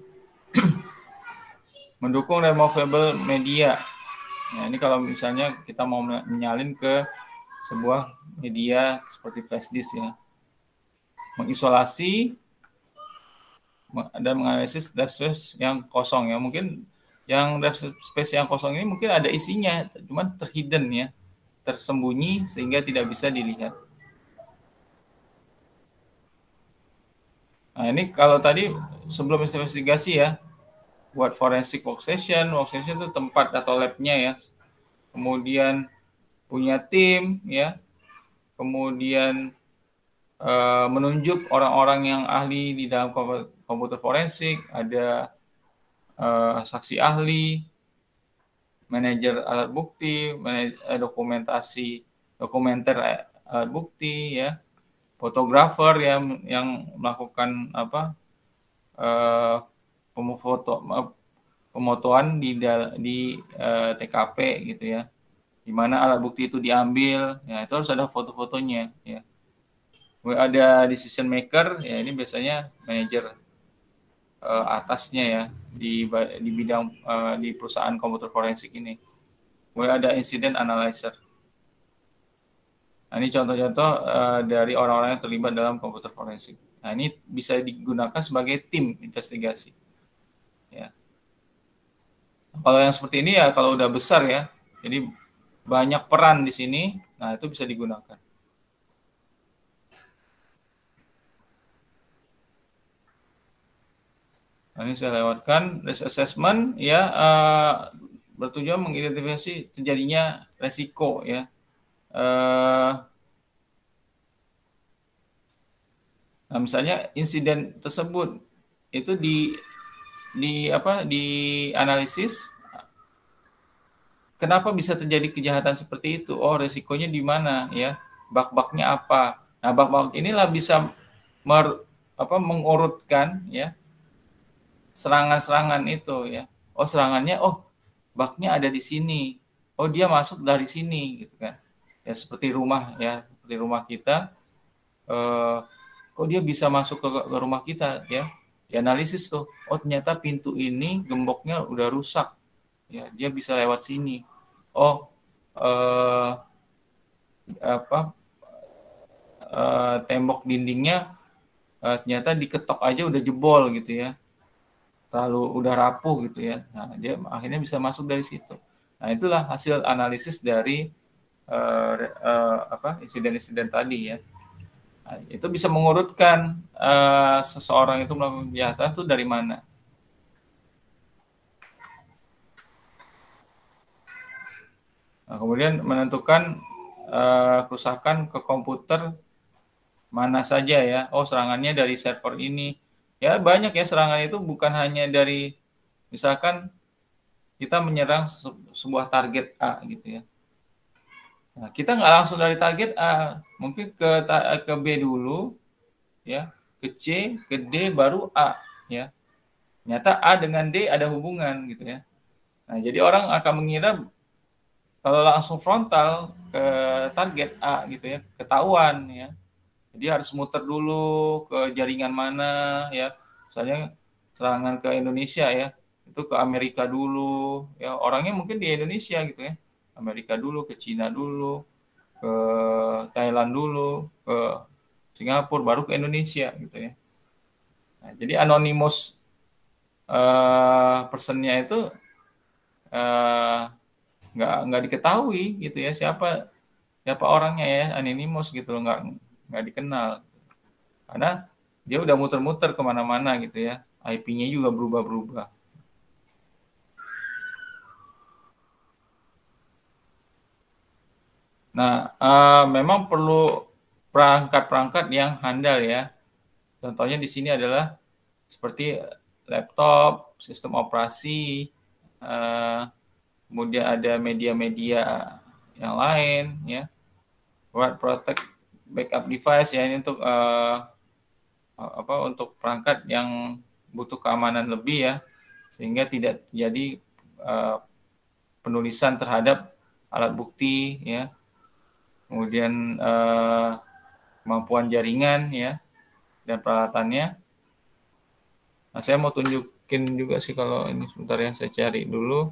mendukung removable media. Nah, ini kalau misalnya kita mau menyalin ke sebuah media seperti flash disk ya. Mengisolasi dan menganalisis drive space yang kosong ya. Mungkin yang drive space yang kosong ini mungkin ada isinya, cuman terhidden ya, tersembunyi sehingga tidak bisa dilihat. Nah, ini kalau tadi sebelum investigasi ya, buat forensic workstation itu tempat atau lab-nya ya. Kemudian punya tim ya. Kemudian menunjuk orang-orang yang ahli di dalam komputer forensik, ada saksi ahli, manajer alat bukti, dokumenter alat bukti ya, fotografer yang melakukan pemotoan di TKP gitu ya, di mana alat bukti itu diambil ya, itu harus ada foto-fotonya ya. Ada decision maker ya, ini biasanya manajer atasnya ya di bidang di perusahaan komputer forensik ini. Ada incident analyzer. Nah, ini contoh-contoh dari orang-orang yang terlibat dalam komputer forensik. Nah, ini bisa digunakan sebagai tim investigasi. Ya. Kalau yang seperti ini ya kalau udah besar ya, jadi banyak peran di sini, nah itu bisa digunakan. Nah, ini saya lewatkan risk assessment ya, bertujuan mengidentifikasi terjadinya resiko ya. Nah, misalnya insiden tersebut itu di analisis, kenapa bisa terjadi kejahatan seperti itu? Oh, resikonya di mana ya? Bak-baknya apa? Nah, bak-bak inilah bisa mengurutkan ya serangan-serangan itu ya. Oh, serangannya baknya ada di sini. Oh, dia masuk dari sini gitu kan. Ya seperti rumah ya, seperti rumah kita kok dia bisa masuk ke rumah kita ya. Dianalisis tuh. Oh, ternyata pintu ini gemboknya udah rusak. Ya, dia bisa lewat sini. Oh, tembok dindingnya ternyata diketok aja udah jebol gitu ya, terlalu udah rapuh gitu ya. Nah, dia akhirnya bisa masuk dari situ. Nah, itulah hasil analisis dari insiden-insiden tadi ya. Nah, itu bisa mengurutkan seseorang itu melakukan kejahatan itu dari mana. Nah, kemudian menentukan kerusakan ke komputer mana saja ya. Oh, serangannya dari server ini. Ya, banyak ya serangan itu bukan hanya dari misalkan kita menyerang sebuah target A gitu ya. Nah, kita nggak langsung dari target A, mungkin ke B dulu, ya, ke C, ke D, baru A, ya. Ternyata A dengan D ada hubungan gitu ya. Nah, jadi orang akan mengira kalau langsung frontal ke target A gitu ya, ketahuan ya. Jadi harus muter dulu ke jaringan mana ya. Misalnya serangan ke Indonesia ya, itu ke Amerika dulu ya. Orangnya mungkin di Indonesia gitu ya. Amerika dulu, ke Cina dulu, ke Thailand dulu, ke Singapura, baru ke Indonesia gitu ya. Nah, jadi anonymous personnya itu nggak diketahui gitu ya, siapa orangnya ya, anonymous gitu loh, nggak dikenal karena dia udah muter-muter kemana-mana gitu ya, IP-nya juga berubah-berubah. Nah, memang perlu perangkat-perangkat yang handal ya. Contohnya di sini adalah seperti laptop, sistem operasi, kemudian ada media-media yang lain ya, word protect backup device ya, ini untuk untuk perangkat yang butuh keamanan lebih ya, sehingga tidak terjadi penulisan terhadap alat bukti ya, kemudian kemampuan jaringan ya dan peralatannya. Nah, saya mau tunjukin juga sih kalau ini, sebentar ya, saya cari dulu.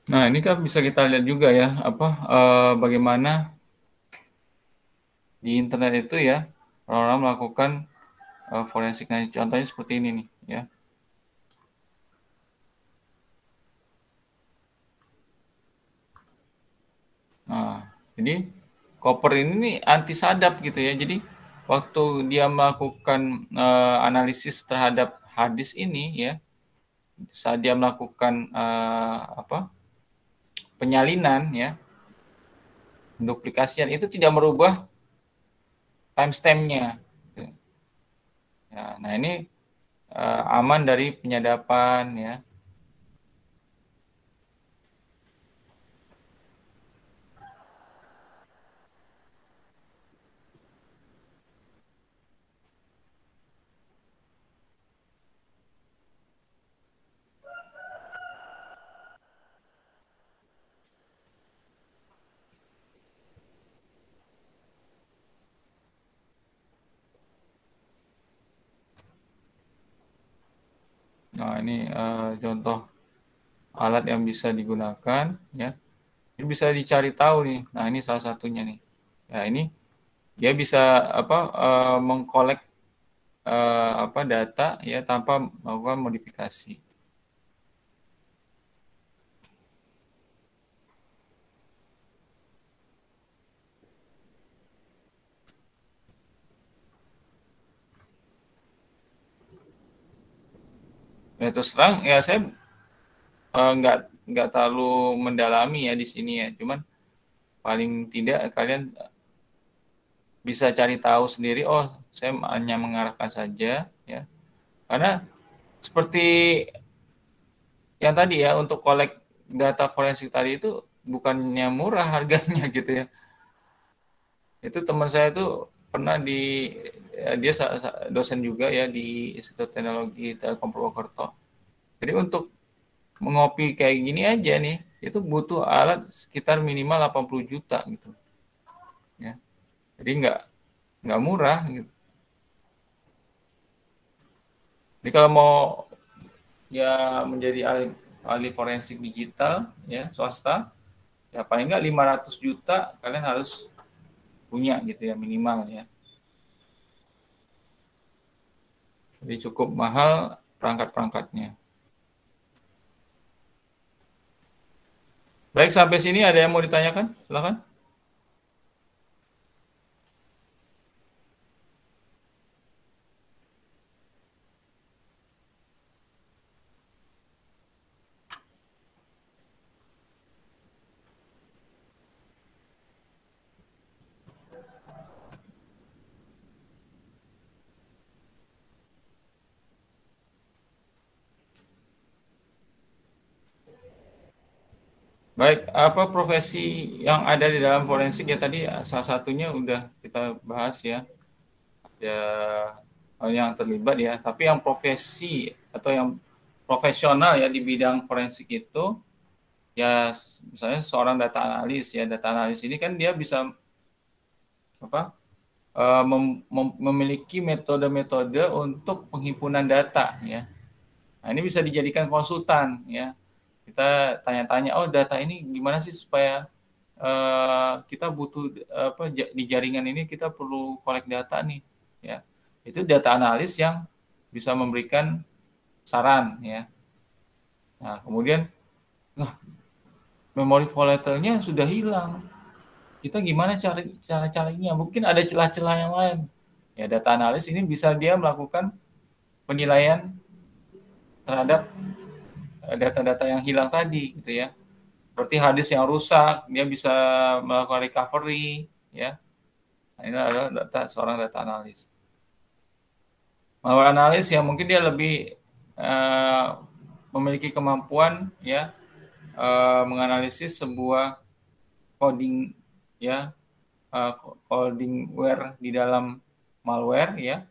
Nah, ini kan bisa kita lihat juga ya, bagaimana di internet itu ya orang-orang melakukan forensik. Nah, contohnya seperti ini nih ya. Nah, jadi koper ini nih anti sadap gitu ya. Jadi waktu dia melakukan analisis terhadap harddisk ini ya, saat dia melakukan penyalinan ya, duplikasian, itu tidak merubah timestamp-nya. Ya, nah ini aman dari penyadapan ya. Nah, ini contoh alat yang bisa digunakan, ya. Ini bisa dicari tahu nih. Nah, ini salah satunya nih. Ya, ini dia bisa mengkolek data ya tanpa melakukan modifikasi. Ya terus terang ya saya nggak terlalu mendalami ya di sini ya. Cuman paling tidak kalian bisa cari tahu sendiri. Oh, saya hanya mengarahkan saja ya. Karena seperti yang tadi ya, untuk kolek data forensik tadi itu bukannya murah harganya gitu ya. Itu teman saya tuh pernah dia dosen juga ya di Institut Teknologi Telkom Purwokerto. Jadi untuk mengopi kayak gini aja nih, itu butuh alat sekitar minimal 80 juta gitu. Ya. Jadi nggak murah gitu. Jadi kalau mau ya menjadi ahli forensik digital ya swasta, ya paling nggak 500 juta kalian harus punya gitu ya minimal ya. Jadi cukup mahal perangkat-perangkatnya. Baik, sampai sini ada yang mau ditanyakan? Silakan. Baik, apa profesi yang ada di dalam forensik ya tadi salah satunya udah kita bahas ya. Ya yang terlibat ya, tapi yang profesi atau yang profesional ya di bidang forensik itu ya misalnya seorang data analis ya. Data analis ini kan dia bisa memiliki metode-metode untuk penghimpunan data ya. Nah, ini bisa dijadikan konsultan ya. Kita tanya-tanya, oh data ini gimana sih supaya kita butuh di jaringan ini kita perlu kolek data nih ya. Itu data analis yang bisa memberikan saran ya. Nah, kemudian memori volatile-nya sudah hilang. Kita gimana cara-caranya? Mungkin ada celah-celah yang lain. Ya, data analis ini bisa dia melakukan penilaian terhadap data-data yang hilang tadi gitu ya. Seperti hard disk yang rusak, dia bisa melakukan recovery ya. Nah, ini adalah seorang data analis. Malware analis yang mungkin dia lebih memiliki kemampuan ya menganalisis sebuah coding ya codingware di dalam malware ya.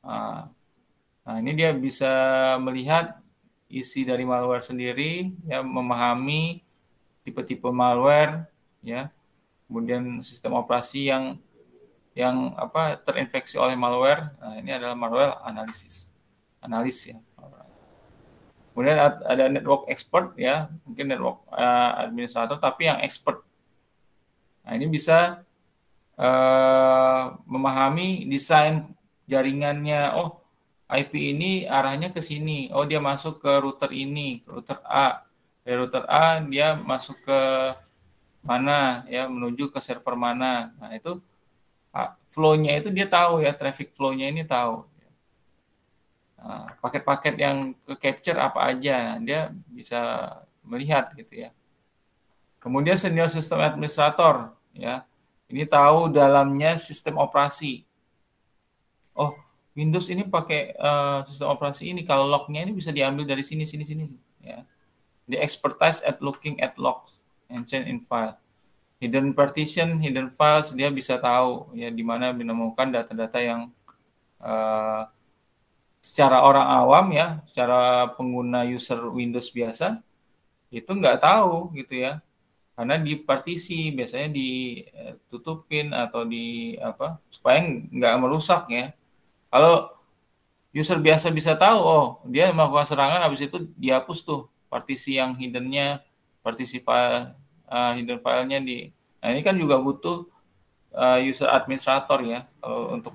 Nah, ini dia bisa melihat isi dari malware sendiri ya, memahami tipe-tipe malware ya. Kemudian sistem operasi yang terinfeksi oleh malware. Nah, ini adalah malware analis ya. Kemudian ada network expert ya, mungkin network administrator tapi yang expert. Nah, ini bisa memahami desain jaringannya. Oh, IP ini arahnya ke sini. Oh, dia masuk ke router ini, ke router A. Dari router A dia masuk ke mana ya, menuju ke server mana. Nah, itu flow-nya itu dia tahu ya, traffic flow-nya ini tahu. Paket-paket yang ke capture apa aja, dia bisa melihat gitu ya. Kemudian senior sistem administrator ya. Ini tahu dalamnya sistem operasi. Oh, Windows ini pakai sistem operasi ini, kalau lognya ini bisa diambil dari sini ya. The expertise at looking at logs and change in file. Hidden partition, hidden files, dia bisa tahu ya di mana menemukan data-data yang secara orang awam ya, secara pengguna user Windows biasa itu nggak tahu gitu ya, karena di partisi biasanya ditutupin atau supaya nggak merusak ya. Kalau user biasa bisa tahu, oh dia melakukan serangan, habis itu dihapus tuh partisi yang hidden-nya, partisi file hidden filenya di. Nah ini kan juga butuh user administrator ya untuk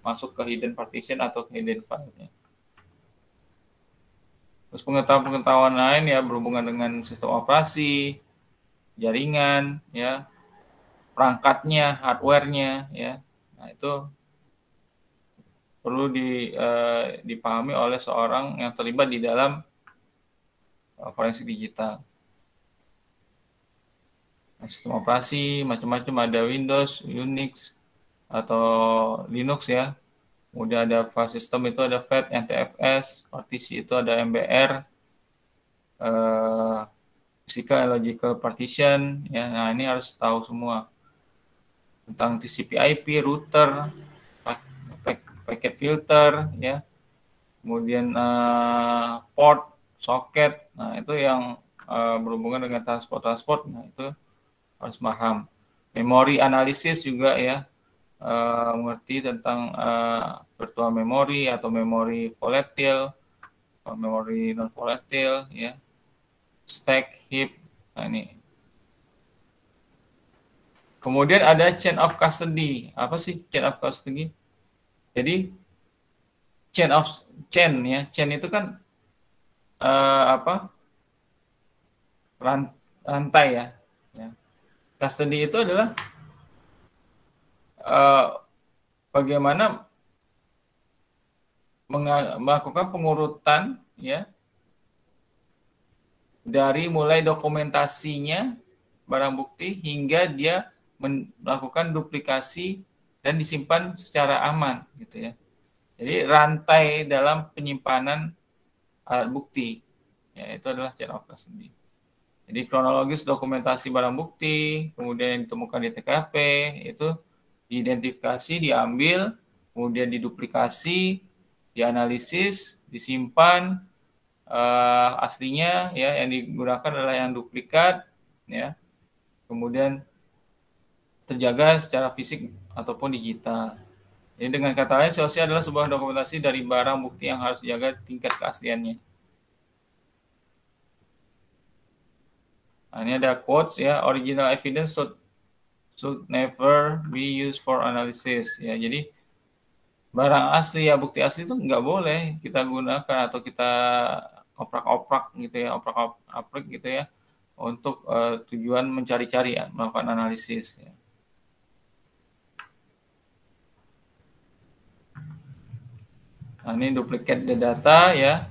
masuk ke hidden partition atau ke hidden file-nya. Terus pengetahuan lain ya berhubungan dengan sistem operasi, jaringan, ya, perangkatnya, hardware-nya, ya. Nah itu perlu dipahami oleh seorang yang terlibat di dalam forensik digital. Nah, sistem operasi macam-macam, ada Windows, Unix, atau Linux ya. Kemudian ada file system itu ada FAT, NTFS, partisi itu ada MBR, physical and logical partition ya. Nah ini harus tahu semua tentang TCP/IP, router, packet filter ya, kemudian port, socket. Nah itu yang berhubungan dengan transport. Nah itu harus paham. Memori analisis juga ya, mengerti tentang virtual memory atau memori volatile, memori non volatile ya, stack, heap. Nah ini. Kemudian ada chain of custody. Apa sih chain of custody? Jadi chain itu kan rantai ya. Custody itu adalah bagaimana melakukan pengurutan ya dari mulai dokumentasinya barang bukti hingga dia melakukan duplikasi dan disimpan secara aman gitu ya. Jadi rantai dalam penyimpanan alat bukti ya itu adalah chain of custody. Jadi kronologis dokumentasi barang bukti, kemudian yang ditemukan di TKP itu diidentifikasi, diambil, kemudian diduplikasi, dianalisis, disimpan aslinya ya, yang digunakan adalah yang duplikat ya. Kemudian terjaga secara fisik ataupun digital. Jadi dengan kata lain, COC adalah sebuah dokumentasi dari barang bukti yang harus dijaga tingkat keasliannya. Nah, ini ada quotes ya, original evidence should never be used for analysis ya. Jadi barang asli ya, bukti asli itu nggak boleh kita gunakan atau kita oprak-oprak gitu ya, oprak-oprak gitu ya, untuk tujuan mencari-cari ya, melakukan analisis ya. Nah, ini duplicate data ya.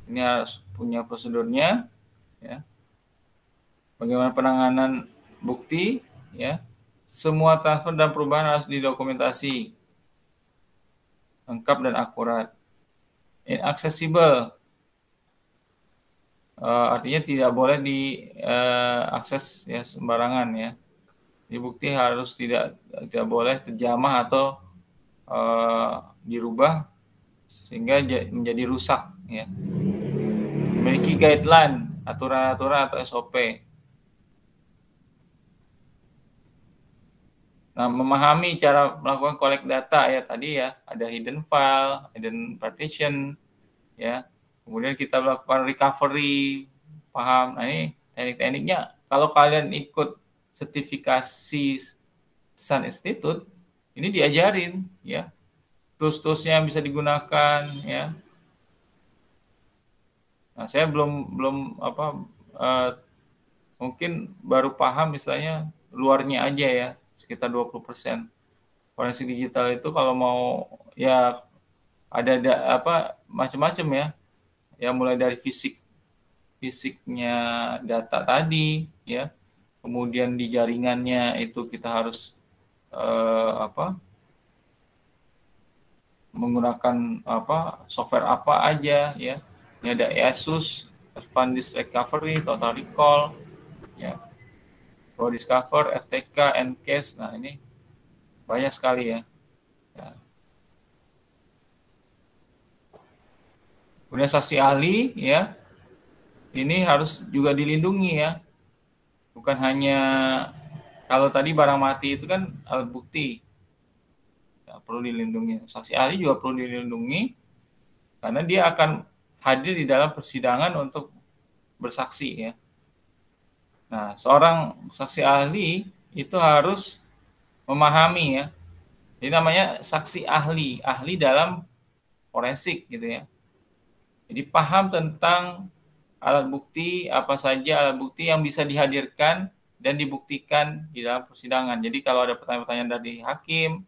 Ini harus punya prosedurnya ya. Bagaimana penanganan bukti ya. Semua transfer dan perubahan harus didokumentasi lengkap dan akurat. Inaccessible artinya tidak boleh diakses ya sembarangan ya. Jadi bukti harus tidak boleh terjamah atau dirubah sehingga menjadi rusak ya. Memiliki guideline, aturan-aturan atau SOP. Nah, memahami cara melakukan collect data ya tadi ya, ada hidden file, hidden partition ya. Kemudian kita melakukan recovery, paham. Nah, ini teknik-tekniknya kalau kalian ikut sertifikasi Sun Institute, ini diajarin ya. Tools-toolsnya yang bisa digunakan ya. Nah, saya belum mungkin baru paham misalnya luarnya aja ya, sekitar 20%. Forensik digital itu kalau mau ya ada macam-macam ya. Ya mulai dari fisiknya data tadi ya. Kemudian di jaringannya itu kita harus menggunakan software apa aja ya. Ini ada ASUS, Advanced Disk Recovery, Total Recall, ya, Pro Discover, FTK, Ncase. Nah ini banyak sekali ya. Kemudian saksi ahli ya, ini harus juga dilindungi ya. Bukan hanya kalau tadi barang mati itu kan alat bukti. Ya, perlu dilindungi. Saksi ahli juga perlu dilindungi karena dia akan hadir di dalam persidangan untuk bersaksi ya. Nah, seorang saksi ahli itu harus memahami ya. Jadi namanya saksi ahli, ahli dalam forensik gitu ya. Jadi paham tentang alat bukti, apa saja alat bukti yang bisa dihadirkan dan dibuktikan di dalam persidangan. Jadi kalau ada pertanyaan-pertanyaan dari hakim,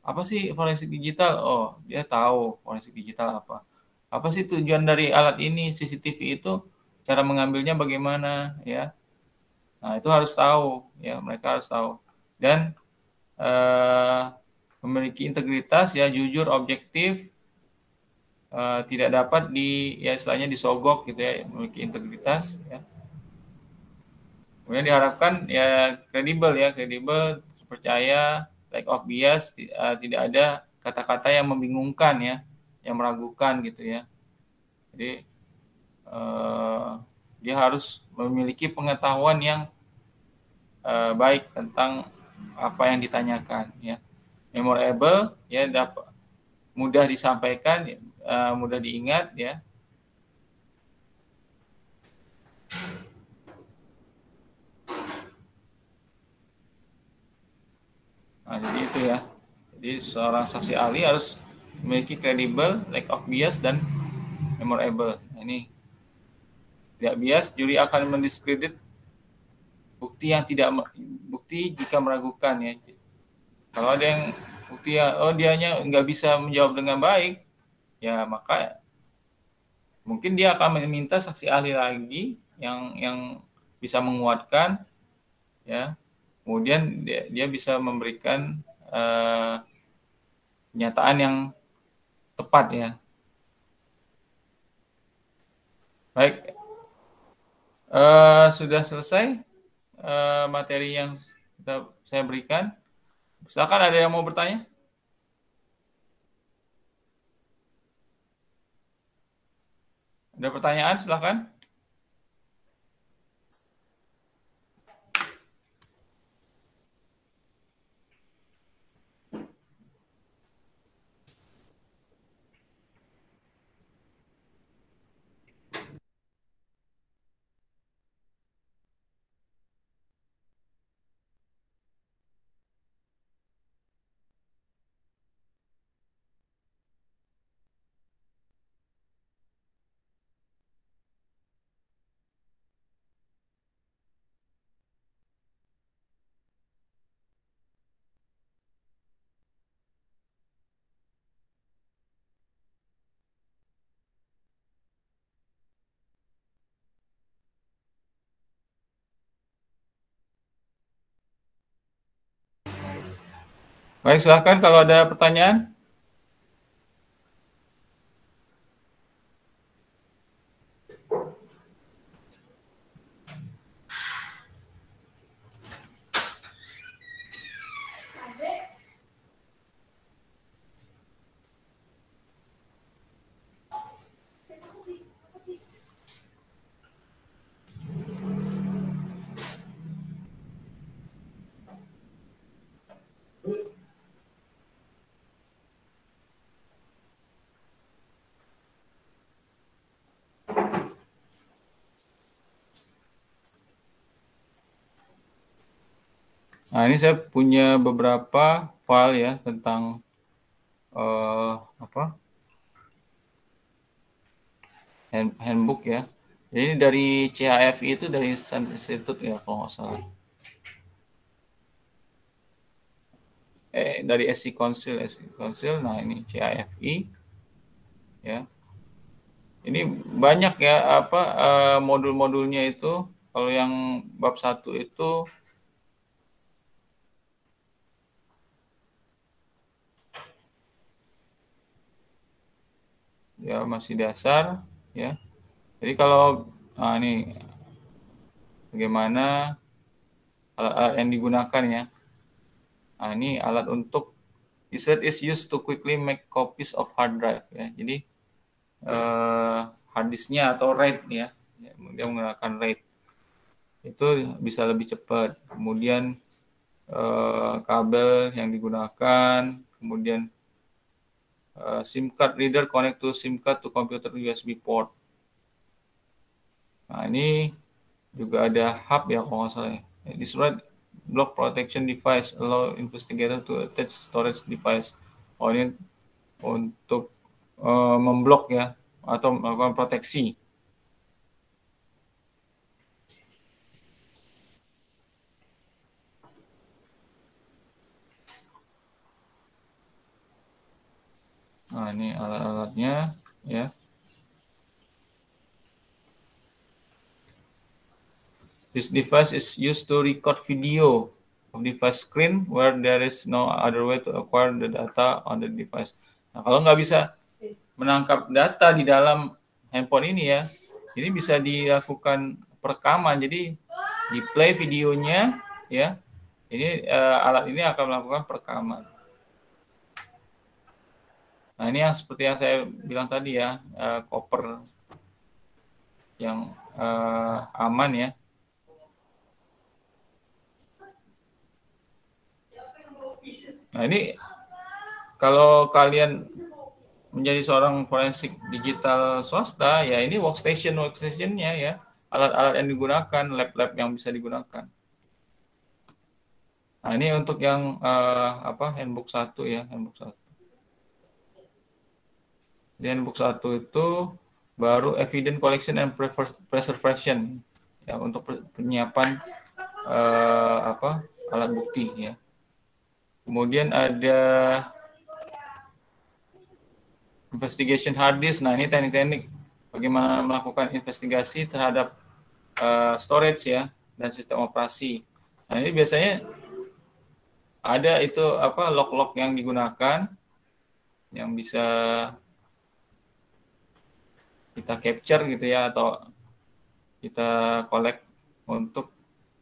apa sih forensik digital? Oh, dia tahu forensik digital apa. Apa sih tujuan dari alat ini, CCTV itu, cara mengambilnya bagaimana, ya. Nah, itu harus tahu, ya, mereka harus tahu. Dan memiliki integritas, ya, jujur, objektif, tidak dapat ya istilahnya disogok gitu ya, memiliki integritas, ya. Kemudian diharapkan ya kredibel, percaya, lack of bias, tidak ada kata-kata yang membingungkan ya, yang meragukan gitu ya. Jadi dia harus memiliki pengetahuan yang baik tentang apa yang ditanyakan ya. Memorable ya, dapat mudah disampaikan, mudah diingat ya. Nah, jadi itu ya. Jadi seorang saksi ahli harus memiliki kredibel, lack of bias, dan memorable. Nah, ini tidak bias, juri akan mendiskredit bukti jika meragukan ya. Kalau ada yang bukti dianya nggak bisa menjawab dengan baik, ya maka mungkin dia akan meminta saksi ahli lagi yang bisa menguatkan ya. Kemudian dia bisa memberikan pernyataan yang tepat ya. Baik, sudah selesai materi yang saya berikan. Silakan, ada yang mau bertanya? Ada pertanyaan, silakan. Baik, silakan kalau ada pertanyaan. Nah, ini saya punya beberapa file ya tentang handbook ya. Jadi ini dari CHFI, itu dari Sun Institute ya kalau nggak salah. Dari SC Council. Nah, ini CHFI ya. Ini banyak ya modul-modulnya itu. Kalau yang bab 1 itu ya masih dasar ya. Jadi kalau ini bagaimana alat-alat yang digunakan ya. Nah, ini alat untuk is used to quickly make copies of hard drive ya. Jadi hard disknya atau RAID ya, dia menggunakan RAID itu bisa lebih cepat. Kemudian kabel yang digunakan, kemudian SIM card reader connect to SIM card to computer USB port. Nah, ini juga ada hub ya kalau nggak salah ya. This right block protection device allow investigator to attach storage device. Oh, ini untuk memblok ya atau melakukan proteksi. Nah, ini alat-alatnya ya. This device is used to record video of device screen where there is no other way to acquire the data on the device. Nah, kalau nggak bisa menangkap data di dalam handphone ini ya, ini bisa dilakukan perekaman. Jadi di play videonya ya, ini alat ini akan melakukan perekaman. Nah, ini yang seperti yang saya bilang tadi ya, koper yang aman ya. Nah, ini kalau kalian menjadi seorang forensik digital swasta, ya ini workstation-nya ya, alat-alat yang digunakan, lab-lab yang bisa digunakan. Nah, ini untuk yang handbook 1 ya, handbook 1. Di handbook 1 itu baru evidence collection and preservation ya, untuk penyiapan alat bukti ya. Kemudian ada investigation hard disk. Nah, ini teknik-teknik bagaimana melakukan investigasi terhadap storage ya dan sistem operasi. Nah, ini biasanya ada itu log-log yang digunakan yang bisa kita capture gitu ya atau kita collect untuk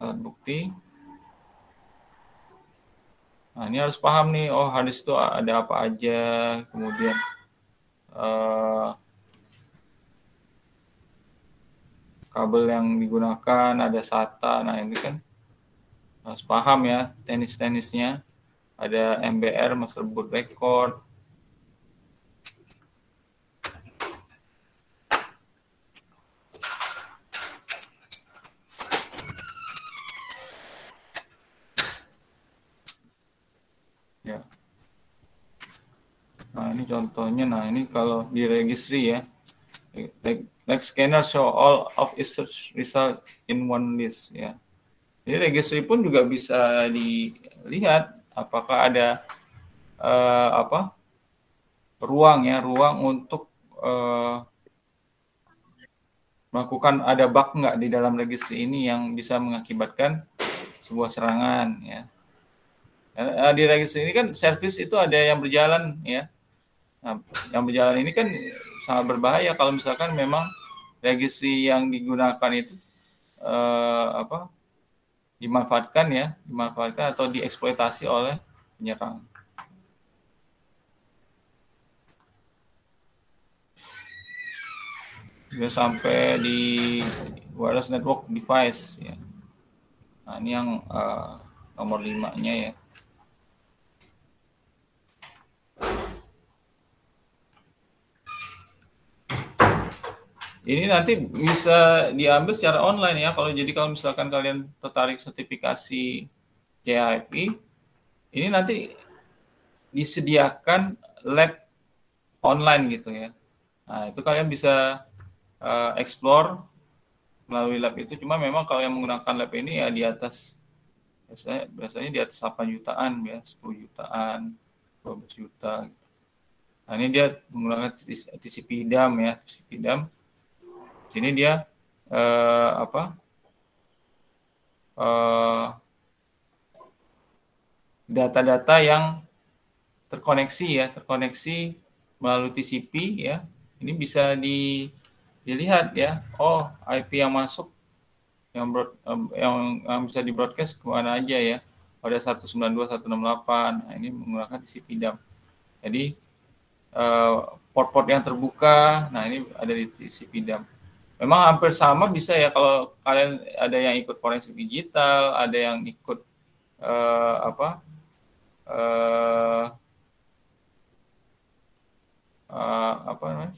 alat bukti. Nah, ini harus paham nih, oh hard disk itu ada apa aja, kemudian kabel yang digunakan, ada SATA. Nah, ini kan harus paham ya teknis-teknisnya. Ada MBR, master boot record. Ya. Nah, ini contohnya. Nah, ini kalau di registry ya. Like scanner show all of its search result in one list ya. Jadi registry pun juga bisa dilihat apakah ada ruang untuk melakukan ada bug nggak di dalam registry ini yang bisa mengakibatkan sebuah serangan ya. Di registry ini kan service itu ada yang berjalan ya. Nah, yang berjalan ini kan sangat berbahaya kalau misalkan memang registry yang digunakan itu dimanfaatkan atau dieksploitasi oleh penyerang. Sudah sampai di wireless network device ya. Nah, ini yang nomor 5-nya ya. Ini nanti bisa diambil secara online ya. Kalau misalkan kalian tertarik sertifikasi CIFI, ini nanti disediakan lab online gitu ya. Nah, itu kalian bisa explore melalui lab itu. Cuma memang kalau yang menggunakan lab ini ya di atas biasanya di atas 8 jutaan ya, 10 jutaan, 12 juta. Nah, ini dia menggunakan TCP/DAM ya, TCP/DAM. Sini dia data-data yang terkoneksi melalui TCP ya. Ini bisa dilihat ya. Oh, IP yang masuk yang bisa di broadcast kemana aja ya. Ada 192.168. Nah, ini menggunakan TCP/DAM. Jadi port-port yang terbuka, nah ini ada di TCP/DAM. Memang hampir sama bisa ya kalau kalian ada yang ikut forensik digital, ada yang ikut apa namanya?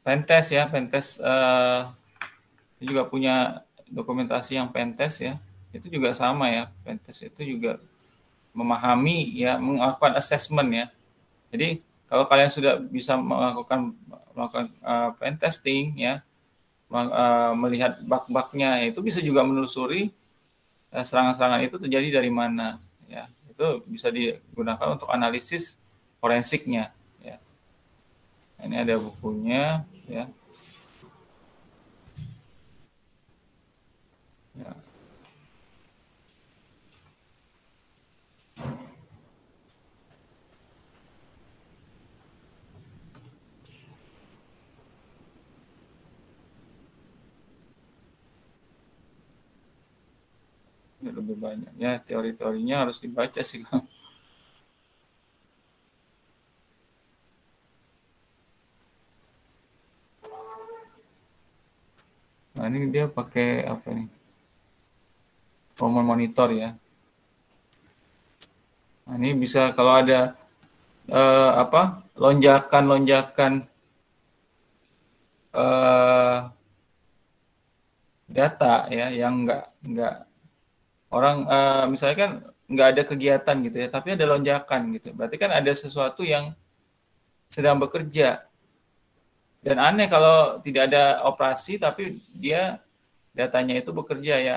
Pentest ya, Pentest juga punya dokumentasi yang Pentest ya. Itu juga sama ya, Pentest itu juga memahami ya, melakukan assessment ya. Jadi kalau kalian sudah bisa melakukan pentesting ya, melihat bug-bugnya, itu bisa juga menelusuri serangan-serangan itu terjadi dari mana ya. Itu bisa digunakan untuk analisis forensiknya ya. Ini ada bukunya ya. Ya. Ini lebih banyak ya, teori-teorinya harus dibaca sih. Nah ini dia pakai apa nih? Performance monitor ya. Nah, ini bisa kalau ada lonjakan data ya yang nggak orang misalnya kan nggak ada kegiatan gitu ya, tapi ada lonjakan gitu. Berarti kan ada sesuatu yang sedang bekerja. Dan aneh kalau tidak ada operasi tapi dia datanya itu bekerja ya,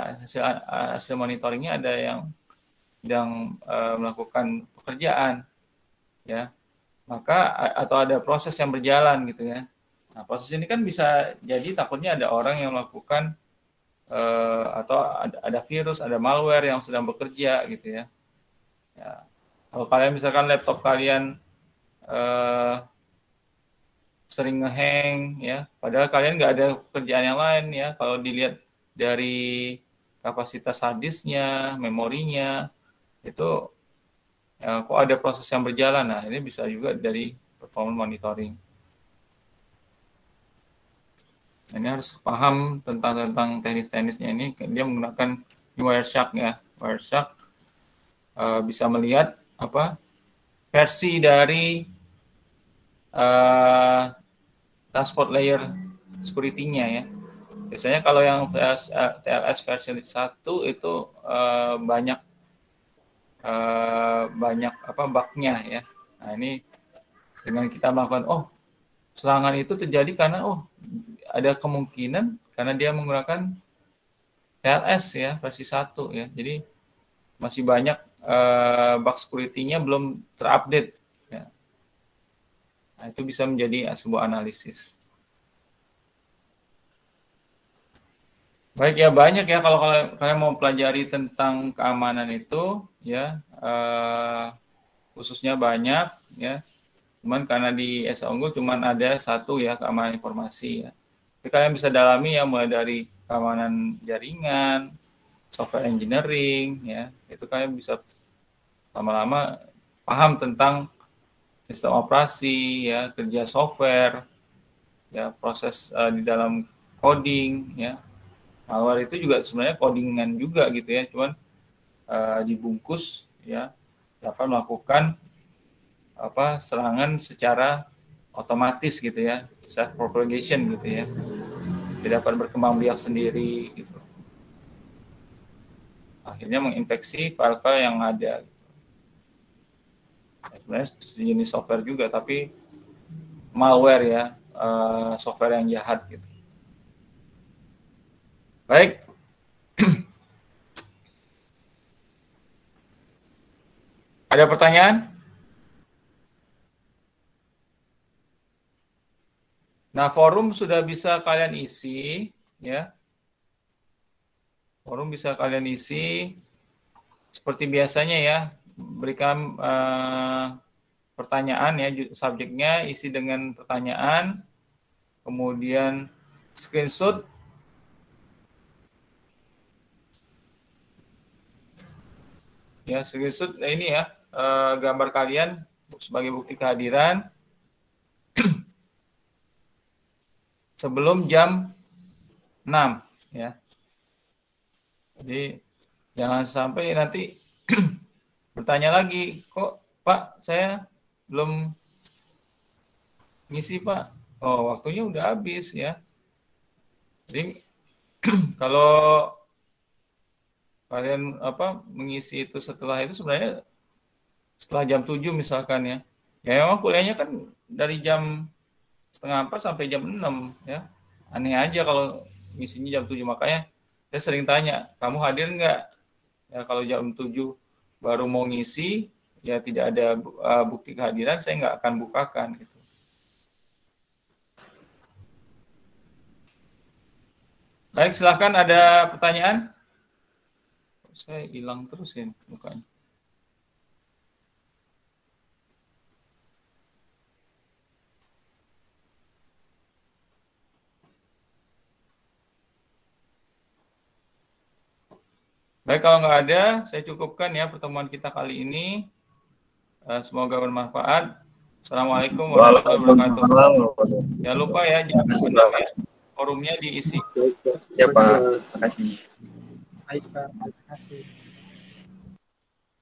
hasil monitoringnya ada yang sedang melakukan pekerjaan ya, maka atau ada proses yang berjalan gitu ya. Nah, proses ini kan bisa jadi takutnya ada orang yang melakukan atau ada virus, ada malware yang sedang bekerja gitu ya. Ya. Kalau kalian misalkan laptop kalian sering ngehang ya, padahal kalian nggak ada pekerjaan yang lain ya. Kalau dilihat dari kapasitas harddisknya, memorinya, itu ya, kok ada proses yang berjalan. Nah, ini bisa juga dari performance monitoring. Ini harus paham tentang teknis-teknisnya ini. Dia menggunakan Wireshark ya. Wireshark bisa melihat versi dari transport layer security-nya ya. Biasanya kalau yang TLS versi 1 itu banyak bug-nya ya. Nah, ini dengan kita melakukan serangan itu terjadi karena ada kemungkinan karena dia menggunakan TLS ya versi 1 ya. Jadi masih banyak bug security-nya belum terupdate ya. Nah, itu bisa menjadi sebuah analisis. Baik ya, banyak ya kalau kalian mau pelajari tentang keamanan itu ya, khususnya banyak ya. Cuman karena di SA Unggul cuman ada satu ya, keamanan informasi ya. Tapi kalian bisa dalami ya, mulai dari keamanan jaringan, software engineering ya. Itu kalian bisa lama-lama paham tentang sistem operasi ya, kerja software ya, proses di dalam coding ya. Malware itu juga sebenarnya codingan juga gitu ya, cuman dibungkus ya, dapat melakukan serangan secara otomatis gitu ya, self propagation gitu ya, dia dapat berkembang biak sendiri gitu, akhirnya menginfeksi file-file yang ada. Ya, sebenarnya jenis software juga, tapi malware ya, software yang jahat gitu. Baik. Ada pertanyaan? Nah, forum sudah bisa kalian isi ya. Forum bisa kalian isi seperti biasanya ya. Berikan pertanyaan ya, subjeknya isi dengan pertanyaan, kemudian screenshot ya, screenshot ini ya, gambar kalian sebagai bukti kehadiran sebelum jam 6 ya. Jadi jangan sampai nanti bertanya lagi, kok Pak saya belum ngisi Pak? Oh, waktunya udah habis ya. Jadi kalau kalian mengisi itu setelah itu sebenarnya setelah jam 7 misalkan ya. Ya memang kuliahnya kan dari jam setengah 4 sampai jam 6 ya. Aneh aja kalau ngisinya jam 7, makanya saya sering tanya, kamu hadir nggak? Ya kalau jam 7 baru mau ngisi, ya tidak ada bukti kehadiran, saya nggak akan bukakan gitu. Baik, silahkan, ada pertanyaan? Saya hilang terus ya mukanya. Baik, kalau nggak ada, saya cukupkan ya pertemuan kita kali ini. Semoga bermanfaat. Assalamualaikum warahmatullahi wabarakatuh. Jangan lupa ya, jangan benar ya, forumnya diisi. Ya Pak, terima kasih. Baik Pak, terima kasih.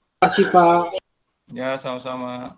Terima kasih Pak. Ya, sama-sama.